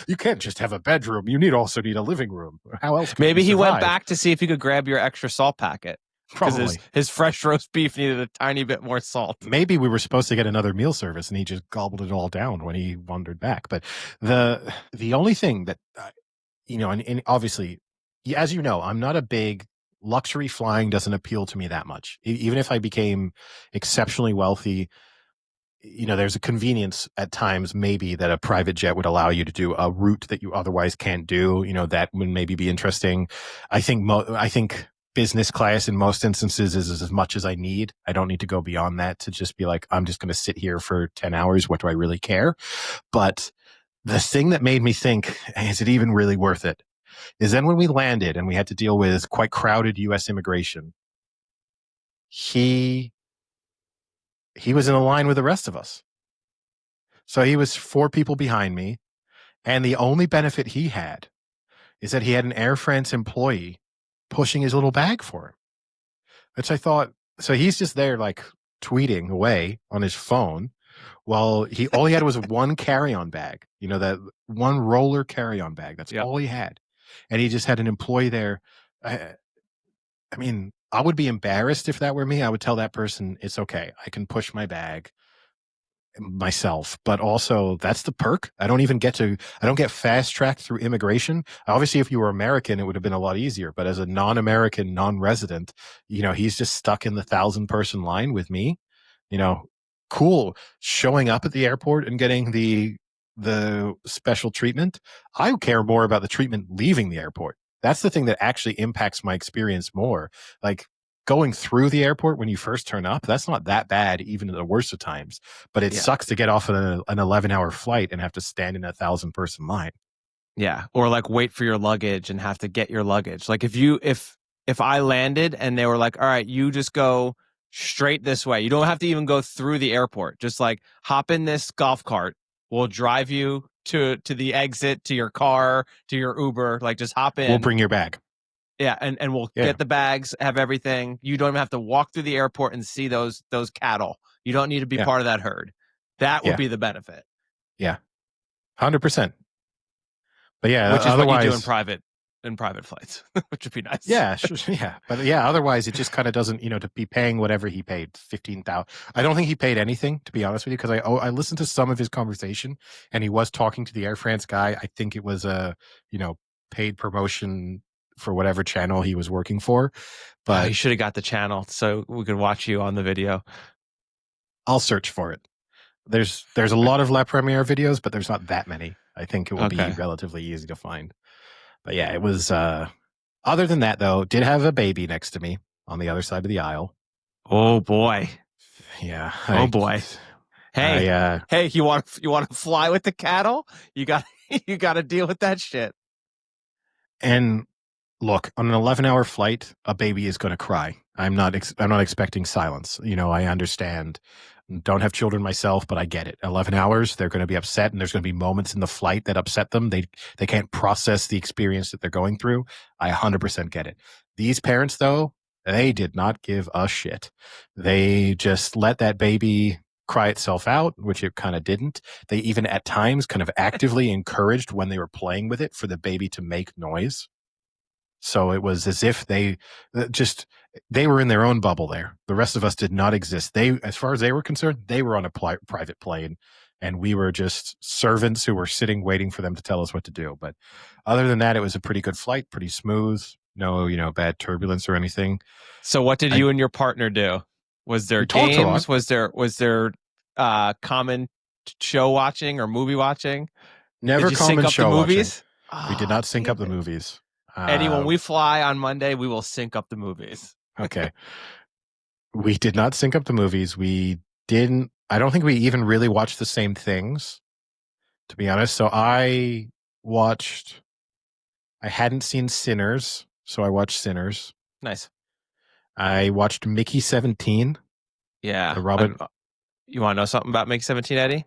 you can't just have a bedroom. You also need a living room. How else can maybe he survive? went back to see if he could grab your extra salt packet. Because his fresh roast beef needed a tiny bit more salt. Maybe we were supposed to get another meal service, and he just gobbled it all down when he wandered back. But the only thing that, and obviously as you know, I'm not a big luxury flying doesn't appeal to me that much. Even if I became exceptionally wealthy, there's a convenience at times maybe that a private jet would allow you to do a route that you otherwise can't do. That would maybe be interesting. I think business class in most instances is as much as I need. I don't need to go beyond that to just be like, I'm just going to sit here for 10 hours. What do I really care? But the thing that made me think, is it even really worth it? Is then when we landed and we had to deal with quite crowded U.S. immigration, he was in a line with the rest of us. So he was 4 people behind me. And the only benefit he had is that he had an Air France employee pushing his little bag for him, which I thought, so he's just there like tweeting away on his phone while all he had was one carry-on bag, that one roller carry-on bag. That's Yep. all he had. And he just had an employee there. I mean, I would be embarrassed if that were me. I would tell that person, it's okay. I can push my bag myself, but also that's the perk. I don't get fast tracked through immigration. Obviously, if you were American, it would have been a lot easier, but as a non-American, non-resident, he's just stuck in the 1,000-person line with me. Cool. Showing up at the airport and getting the special treatment. I care more about the treatment leaving the airport. That's the thing that actually impacts my experience more. Like, going through the airport when you first turn up, that's not that bad, even at the worst of times. But it Yeah. sucks to get off an 11-hour flight and have to stand in a 1,000-person line. Yeah. Or like wait for your luggage and have to get your luggage. Like if I landed and they were like, all right, you just go straight this way. You don't have to even go through the airport. Just like hop in this golf cart. We'll drive you to the exit, to your car, to your Uber. Like just hop We'll in. bring your bag. Yeah, and we'll Yeah. get the bags, have everything. You don't even have to walk through the airport and see those cattle. You don't need to be Yeah. part of that herd. That would Yeah. be the benefit. Yeah. 100%. But yeah, Which is what you do otherwise, in private flights, which would be nice. yeah, sure, yeah. But yeah, otherwise it just kind of doesn't, to be paying whatever he paid, 15,000. I don't think he paid anything, to be honest with you, because I listened to some of his conversation and he was talking to the Air France guy. I think it was a, paid promotion for whatever channel he was working for. But You should have got the channel so we could watch you on the video. I'll search for it. There's a lot of La Premiere videos, but there's not that many. I think it will be relatively easy to find. But yeah, it was other than that though, did have a baby next to me on the other side of the aisle. Oh boy. Yeah. Oh boy. Hey, you want to fly with the cattle? You got you got to deal with that shit. And look, on an 11-hour flight, a baby is going to cry. I'm not expecting silence. I understand. Don't have children myself, but I get it. 11 hours, they're going to be upset, and there's going to be moments in the flight that upset them. They can't process the experience that they're going through. I 100% get it. These parents, though, they did not give a shit. They just let that baby cry itself out, which it kind of didn't. They even at times kind of actively encouraged when they were playing with it for the baby to make noise. So it was as if they were in their own bubble there. The rest of us did not exist. As far as they were concerned, they were on a private plane, and we were just servants who were sitting waiting for them to tell us what to do. But other than that, it was a pretty good flight, pretty smooth. No, bad turbulence or anything. So what did you and your partner do? Was there games? Was there common show watching or movie watching? Never common show watching. We did not sync up the it. movies. Eddie, when we fly on Monday, we will sync up the movies. Okay. We did not sync up the movies. I don't think we even really watched the same things, to be honest. So I hadn't seen Sinners, so I watched Sinners. Nice. I watched Mickey 17. Yeah. The Robin. You want to know something about Mickey 17, Eddie?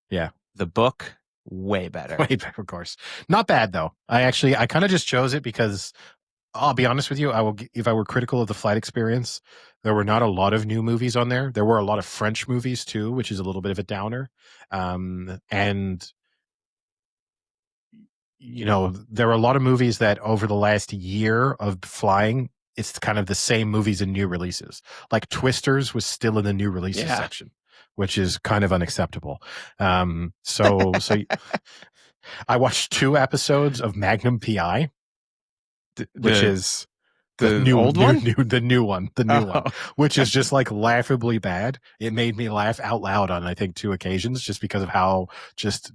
Yeah. The book, way better. Way better, of course. Not bad, though. I kind of just chose it because I'll be honest with you. If I were critical of the flight experience, there were not a lot of new movies on there. There were a lot of French movies too, which is a little bit of a downer. And there are a lot of movies that over the last year of flying, it's kind of the same movies and new releases. Like Twisters was still in the new releases section, which is kind of unacceptable. So I watched 2 episodes of Magnum PI. which The is the the old one? the new one, Oh, which is just like laughably bad. It made me laugh out loud on I think 2 occasions just because of how just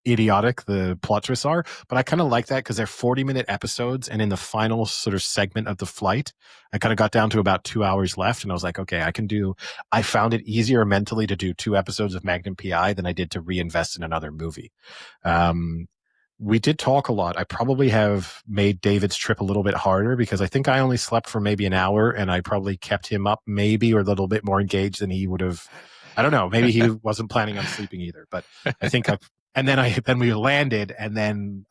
idiotic the plot twists are. But I kind of like that because they're 40-minute episodes, and in the final sort of segment of the flight, I kind of got down to about 2 hours left, and I was like, okay, I found it easier mentally to do 2 episodes of Magnum PI than I did to reinvest in another movie. Um, we did talk a lot. I probably have made David's trip a little bit harder because I think I only slept for maybe an hour, and I probably kept him up maybe or a little bit more engaged than he would have. I don't know. Maybe he wasn't planning on sleeping either, but I think I've. And then we landed, and then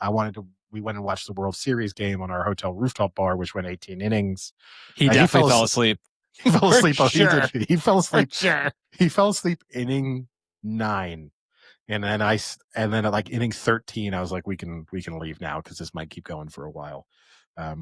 we went and watched the World Series game on our hotel rooftop bar, which went 18 innings. he He definitely fell asleep. he fell For asleep. Oh, he did. sure. He fell For asleep. sure. He fell asleep inning 9. And then at like inning 13, I was like, we can leave now because this might keep going for a while. I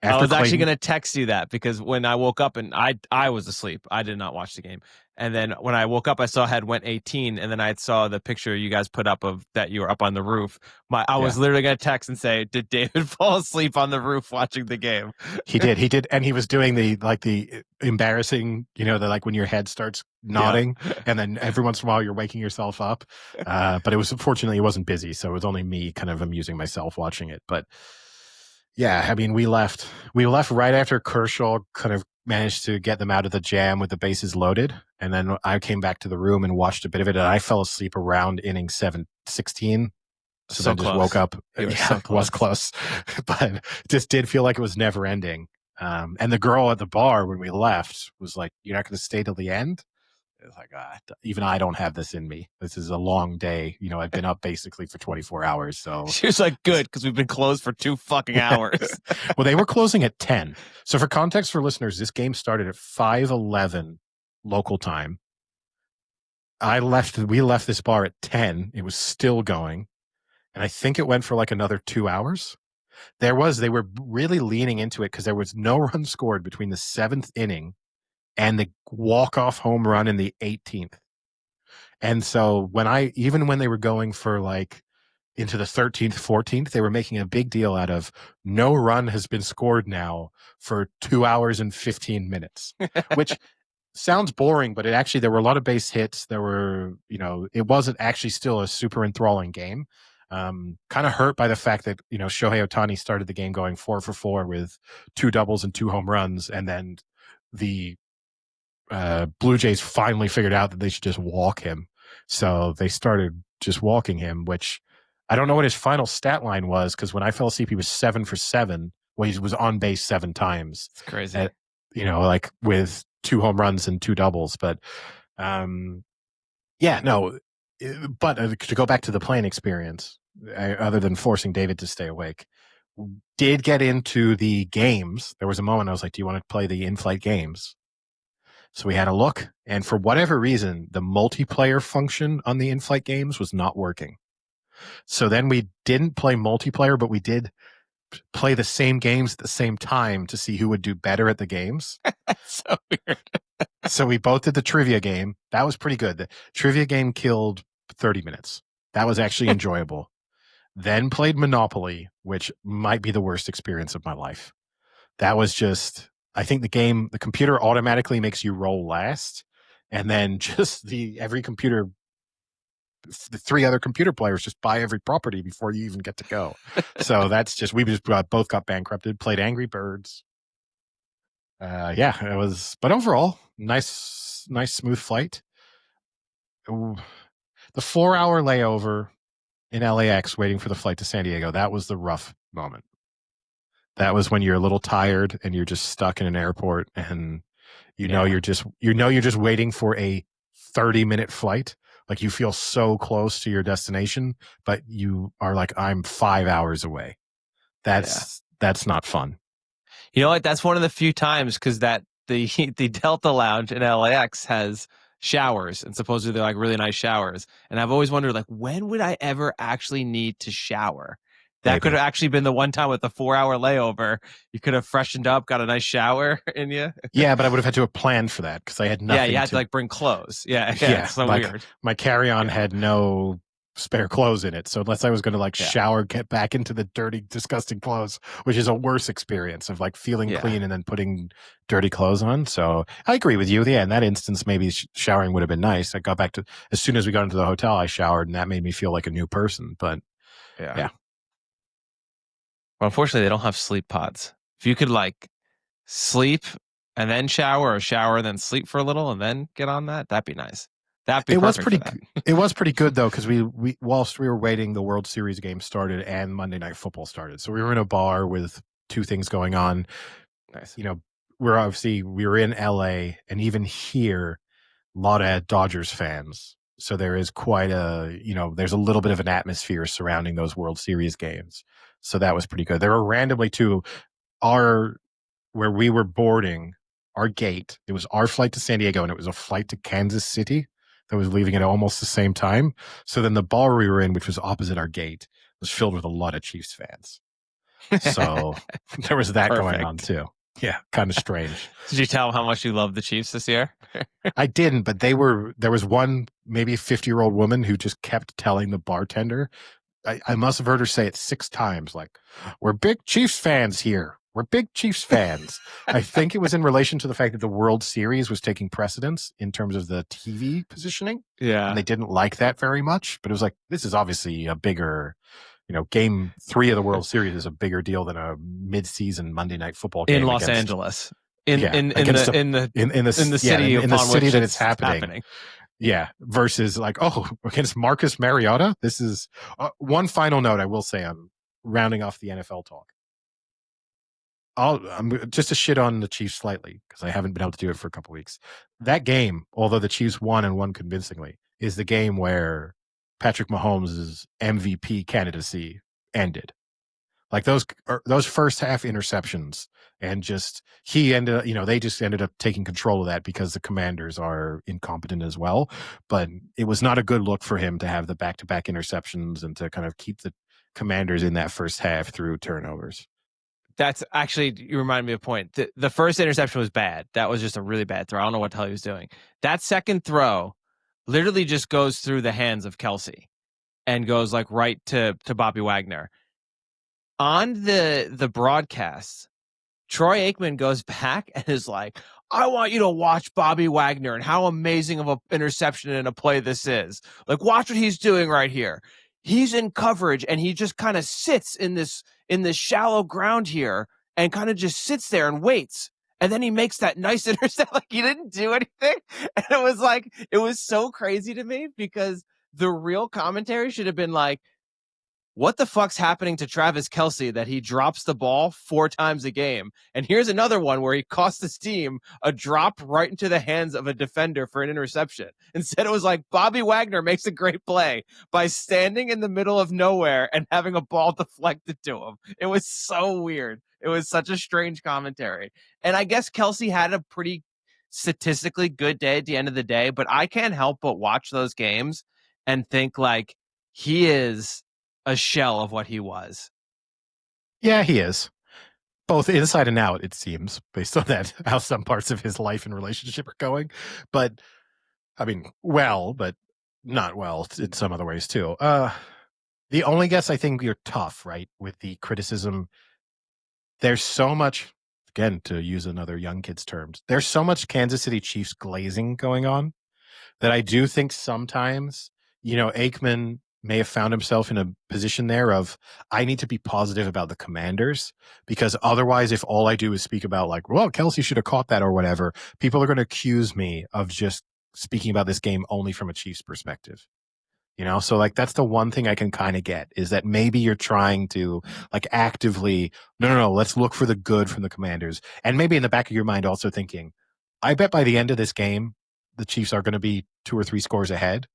After was actually Clayton, going to text you that because when I woke up and I was asleep, I did not watch the game. And then when I woke up, I saw had went 18, and then I saw the picture you guys put up of that you were up on the roof. I was yeah, literally going to text and say, "Did David fall asleep on the roof watching the game?" he did, and he was doing the embarrassing, the like when your head starts Yeah. nodding, and then every once in a while you're waking yourself up. But it was fortunately it wasn't busy, so it was only me kind of amusing myself watching it. But yeah, I mean, we left right after Kershaw kind of managed to get them out of the jam with the bases loaded. And then I came back to the room and watched a bit of it, and I fell asleep around inning 16. So So then just woke close. up. You were Yeah, so it was close. close, but just did feel like it was never ending. And the girl at the bar when we left was like, "You're not going to stay till the end?" It's like, even I don't have this in me. This is a long day. I've been up basically for 24 hours. So She was like, "Good, because we've been closed for 2 fucking hours." well, they were closing at 10. So for context for listeners, this game started at 5:11 local time. We left this bar at 10. It was still going. And I think it went for like another 2 hours. They were really leaning into it because there was no run scored between the 7th inning and the walk-off home run in the 18th. And so even when they were going for like into the 13th, 14th, they were making a big deal out of no run has been scored now for 2 hours and 15 minutes, which sounds boring, but there were a lot of base hits. There were, it wasn't actually still a super enthralling game. Kind of hurt by the fact that, Shohei Ohtani started the game going 4 for 4 with 2 doubles and 2 home runs. And then the Blue Jays finally figured out that they should just walk him. So they started just walking him, which I don't know what his final stat line was because when I fell asleep, he was 7 for 7. Well, he was on base 7 times. It's crazy. At, like with 2 home runs and 2 doubles. But yeah, no. But to go back to the playing experience, other than forcing David to stay awake, did get into the games. There was a moment I was like, "Do you want to play the in-flight games?" So we had a look, and for whatever reason, the multiplayer function on the in-flight games was not working. So then we didn't play multiplayer, but we did play the same games at the same time to see who would do better at the games. That's so weird. So we both did the trivia game. That was pretty good. The trivia game killed 30 minutes. That was actually enjoyable. Then played Monopoly, which might be the worst experience of my life. That was just, I think the computer automatically makes you roll last. And then just every computer, the 3 other computer players just buy every property before you even get to go. So both got bankrupted, played Angry Birds. Yeah, it was, but overall, nice, smooth flight. Ooh, the 4-hour layover in LAX waiting for the flight to San Diego, that was the rough moment. That was when you're a little tired and you're just stuck in an airport and you're just waiting for a 30-minute flight. Like you feel so close to your destination, but you are like, I'm 5 hours away. That's not fun. You know what? That's one of the few times because the the Delta Lounge in LAX has showers, and supposedly they're like really nice showers. And I've always wondered, like, when would I ever actually need to shower? That could Maybe. have actually been the one time with the 4-hour layover. You could have freshened up, got a nice shower in you. Yeah, but I would have had to have planned for that because I had Yeah, nothing you had to like bring clothes. Yeah, Yeah, it's so like weird. my carry-on Yeah. had no spare clothes in it. So unless I was going to like Yeah. shower, get back into the dirty, disgusting clothes, which is a worse experience of like feeling Yeah. clean and then putting dirty clothes on. So I agree with you. Yeah, in that instance, maybe showering would have been nice. I got back to as soon as we got into the hotel, I showered, and that made me feel like a new person. But Yeah. yeah, Well, unfortunately, they don't have sleep pods. If you could like sleep and then shower, or shower then sleep for a little and then get on that, that'd be nice. That'd be it was perfect for pretty. that. It was pretty good though because we whilst we were waiting, the World Series game started and Monday Night Football started. So we were in a bar with two things going on. Nice. You know, we were in LA, and even here, a lot of Dodgers fans. So there is quite a, there's a little bit of an atmosphere surrounding those World Series games. So that was pretty good. There were randomly too, our where we were boarding, our gate. It was our flight to San Diego, and it was a flight to Kansas City that was leaving at almost the same time. So then the bar we were in, which was opposite our gate, was filled with a lot of Chiefs fans. So there was that going on Perfect. too. Yeah, kind of strange. Did you tell them how much you love the Chiefs this year? I didn't, but there was one maybe 50-year-old woman who just kept telling the bartender. I must have heard her say it 6 times, like, we're big Chiefs fans here. We're big Chiefs fans. I think it was in relation to the fact that the World Series was taking precedence in terms of the TV positioning, and Yeah. they didn't like that very much. But it was like, this is obviously a bigger, game 3 of the World Series is a bigger deal than a mid-season Monday Night Football In game Los against, Angeles. In yeah, in in against the the in the in in this the yeah city in the upon city which that it's it's happening. happening. Yeah, versus like, oh, against Marcus Mariota. This is one final note I will say on rounding off the NFL talk. I'm just to shit on the Chiefs slightly because I haven't been able to do it for a couple weeks. That game, although the Chiefs won and won convincingly, is the game where Patrick Mahomes' MVP candidacy ended. Like those first half interceptions, and just he ended up, they just ended up taking control of that because the Commanders are incompetent as well. But it was not a good look for him to have the back to back interceptions and to kind of keep the Commanders in that first half through turnovers. That's actually, you remind me of a point. The first interception was bad. That was just a really bad throw. I don't know what the hell he was doing. That second throw literally just goes through the hands of Kelsey and goes like right to Bobby Wagner. On the broadcast, Troy Aikman goes back and is like, I want you to watch Bobby Wagner and how amazing of an interception and a play this is. Like, watch what he's doing right here. He's in coverage and he just kind of sits in this shallow ground here and kind of just sits there and waits. And then he makes that nice intercept. Like he didn't do anything. And it was so crazy to me because the real commentary should have been like, what the fuck's happening to Travis Kelsey that he drops the ball 4 times a game? And here's another one where he cost his team a drop right into the hands of a defender for an interception. Instead, it was like Bobby Wagner makes a great play by standing in the middle of nowhere and having a ball deflected to him. It was so weird. It was such a strange commentary. And I guess Kelsey had a pretty statistically good day at the end of the day, but I can't help but watch those games and think like he is a shell of what he was. Yeah, he is both inside and out. It seems based on that how some parts of his life and relationship are going, but I mean, well, but not well in some other ways too. The only guess I think you're tough, right, with the criticism. There's so much, again, to use another young kid's terms, there's so much Kansas City Chiefs glazing going on that I do think sometimes, Aikman may have found himself in a position there of, I need to be positive about the Commanders because otherwise, if all I do is speak about like, well, Kelsey should have caught that or whatever, people are going to accuse me of just speaking about this game only from a Chiefs perspective. So like that's the one thing I can kind of get is that maybe you're trying to like actively, no, let's look for the good from the Commanders. And maybe in the back of your mind also thinking, I bet by the end of this game, the Chiefs are going to be 2 or 3 scores ahead.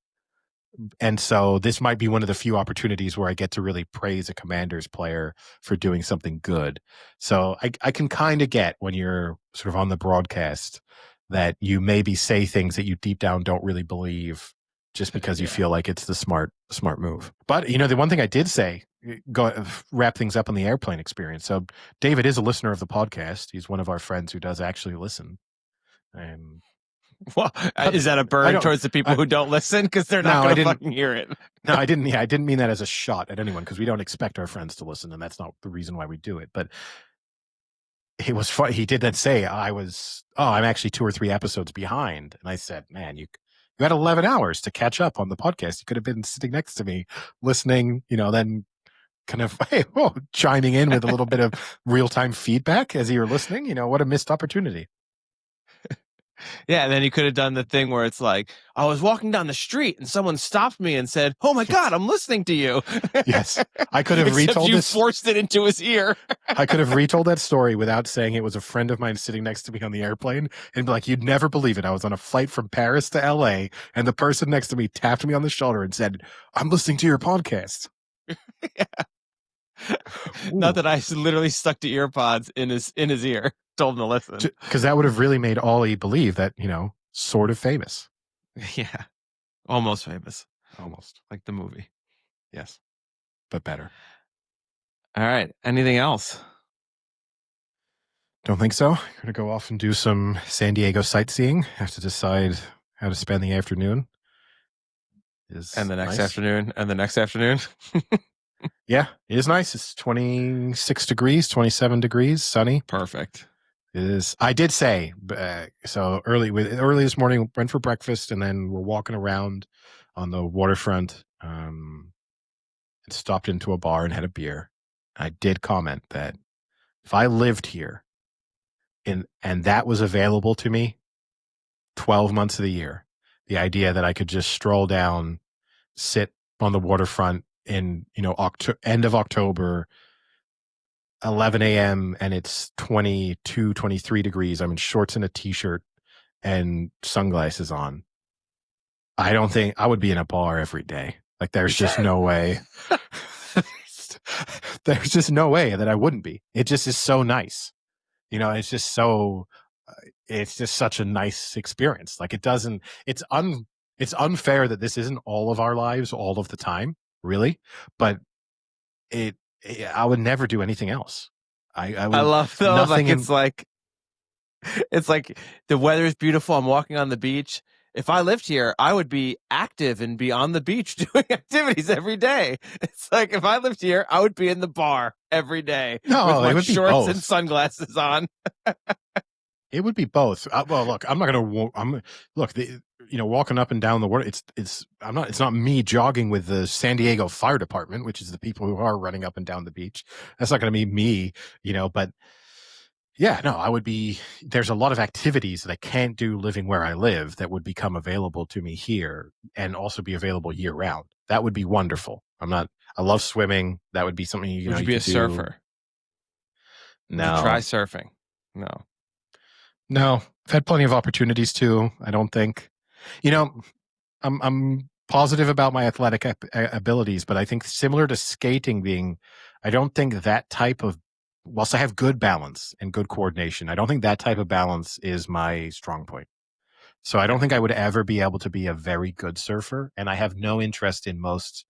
And so this might be one of the few opportunities where I get to really praise a Commanders player for doing something good. So I can kind of get when you're sort of on the broadcast that you maybe say things that you deep down don't really believe just because you Yeah. feel like it's the smart move. But the one thing I did say, go wrap things up on the airplane experience. So David is a listener of the podcast. He's one of our friends who does actually listen. And Well, is that a I burn don't. towards the people who don't listen because they're not No, I going to didn't. fucking hear it? No, I didn't. Yeah, I didn't mean that as a shot at anyone because we don't expect our friends to listen, and that's not the reason why we do it. But it was fun. He did then say, I'm actually 2 or 3 episodes behind. And I said, man, you had 11 hours to catch up on the podcast. You could have been sitting next to me listening, then kind of chiming in with a little bit of real-time feedback as you were listening. What a missed opportunity. Yeah, and then you could have done the thing where it's like, I was walking down the street and someone stopped me and said, "Oh my God, I'm listening to you." Yes. I could have Except retold you this. forced it into his ear. I could have retold that story without saying it was a friend of mine sitting next to me on the airplane and be like, you'd never believe it. I was on a flight from Paris to LA and the person next to me tapped me on the shoulder and said, "I'm listening to your podcast." Yeah. Not that I literally stuck to earpods in his ear, told him to listen. Because that would have really made Ollie believe that, sort of famous. Yeah. Almost famous. Almost. Like the movie. Yes. But better. All right. Anything else? Don't think so. Gonna go off and do some San Diego sightseeing. Have to decide how to spend the afternoon. And the next afternoon. And the next afternoon. Yeah, it is nice. It's 26 degrees, 27 degrees, sunny. Perfect. It is. I did say, so early this morning, went for breakfast, and then we're walking around on the waterfront. And stopped into a bar and had a beer. I did comment that if I lived here and that was available to me 12 months of the year, the idea that I could just stroll down, sit on the waterfront in, end of October, 11 a.m. and it's 22, 23 degrees. I'm in shorts and a t-shirt and sunglasses on. I don't think I would be in a bar every day. Like there's just no way. There's just no way that I wouldn't be. It just is so nice. It's just so, it's just such a nice experience. Like it's unfair that this isn't all of our lives all of the time, really. But I would never do anything else. I love though, it's like the weather is beautiful. I'm walking on the beach. If I lived here, I would be active and be on the beach doing activities every day. It's like if I lived here, I would be in the bar every day with my shorts and sunglasses on. It would be both. Well, look, I'm not going to walking up and down the water. It's not me jogging with the San Diego Fire Department, which is the people who are running up and down the beach. That's not going to be me, but yeah, no, I would be, there's a lot of activities that I can't do living where I live that would become available to me here and also be available year round. That would be wonderful. I love swimming. That would be something, Would you be a surfer? No. Would you try surfing? No. I've had plenty of opportunities too. I don't think, I'm positive about my athletic abilities, but I think similar to skating I don't think that type of, whilst I have good balance and good coordination, I don't think that type of balance is my strong point. So I don't think I would ever be able to be a very good surfer. And I have no interest in most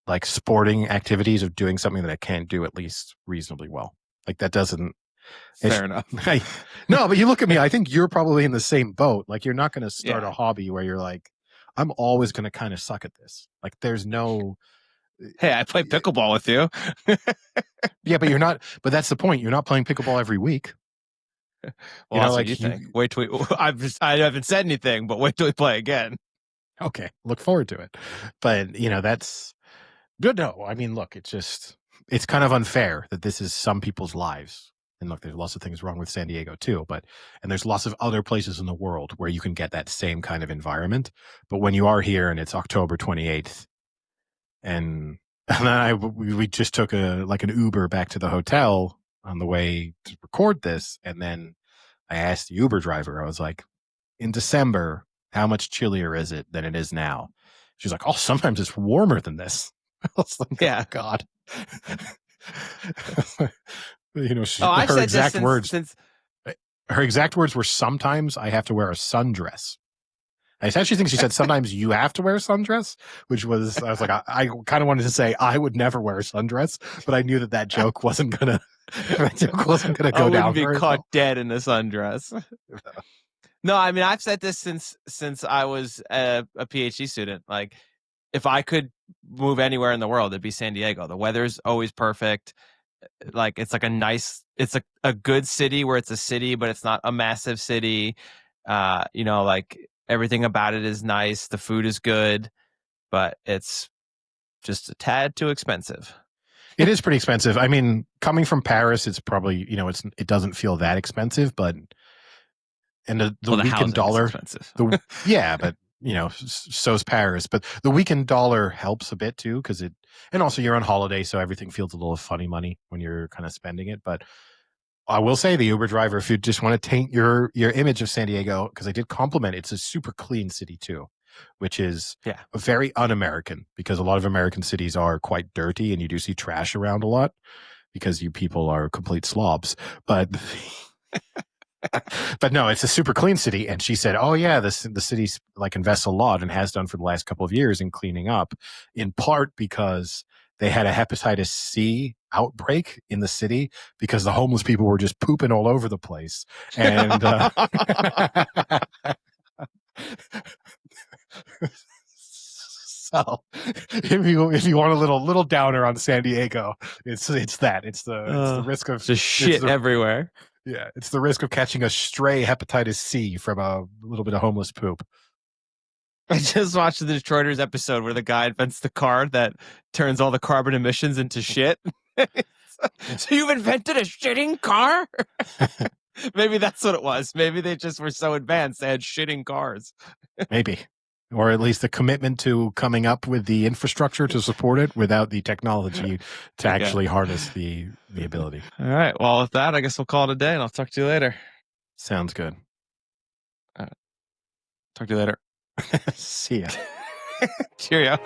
like sporting activities of doing something that I can't do at least reasonably well. Like that doesn't. Fair enough. No, but you look at me, I think you're probably in the same boat. Like you're not going to start a hobby where you're like, I'm always going to kind of suck at this. Like there's no. Hey, I play pickleball with you. Yeah, but you're not. But that's the point. You're not playing pickleball every week. Well, that's what you think. Wait till I haven't said anything, but wait till we play again. Okay, look forward to it. But that's good. No, I mean, look, it's kind of unfair that this is some people's lives. And look, there's lots of things wrong with San Diego too, and there's lots of other places in the world where you can get that same kind of environment. But when you are here and it's October 28th, and then we just took an Uber back to the hotel on the way to record this, and then I asked the Uber driver, I was like, in December, how much chillier is it than it is now? She's like, oh, sometimes it's warmer than this. I was like, yeah, oh, God. Her exact words were, sometimes I have to wear a sundress. I actually think she said sometimes you have to wear a sundress, which was, I was like, I kind of wanted to say I would never wear a sundress, but I knew that joke wasn't gonna go down. I wouldn't be caught dead in a sundress. No, I mean I've said this since I was a PhD student. Like, if I could move anywhere in the world, it'd be San Diego. The weather's always perfect. Like, it's like it's a good city where it's a city, but it's not a massive city. Like, everything about it is nice. The food is good, but it's just a tad too expensive. It is pretty expensive. I mean, coming from Paris, it's probably, it doesn't feel that expensive, but and the Well, the weakened housing is dollar, expensive. yeah, but so's Paris. But the weakened dollar helps a bit too, because and also you're on holiday, so everything feels a little funny money when you're kind of spending it. But I will say, the Uber driver, if you just want to taint your image of San Diego, because I did compliment, it's a super clean city too, which is Yeah. very un-American, because a lot of American cities are quite dirty and you do see trash around a lot because you people are complete slobs. But but no, it's a super clean city. And she said, oh yeah, the city's like invests a lot and has done for the last couple of years in cleaning up, in part because they had a hepatitis C outbreak in the city because the homeless people were just pooping all over the place. And so if you want a little downer on San Diego, it's that. It's the risk of just shit everywhere. Yeah, it's the risk of catching a stray hepatitis C from a little bit of homeless poop. I just watched the Detroiters episode where the guy invents the car that turns all the carbon emissions into shit. So you've invented a shitting car? Maybe that's what it was. Maybe they just were so advanced they had shitting cars. Maybe. Or at least the commitment to coming up with the infrastructure to support it without the technology to actually harness the ability. All right. Well, with that, I guess we'll call it a day, and I'll talk to you later. Sounds good. Talk to you later. See ya. Cheerio.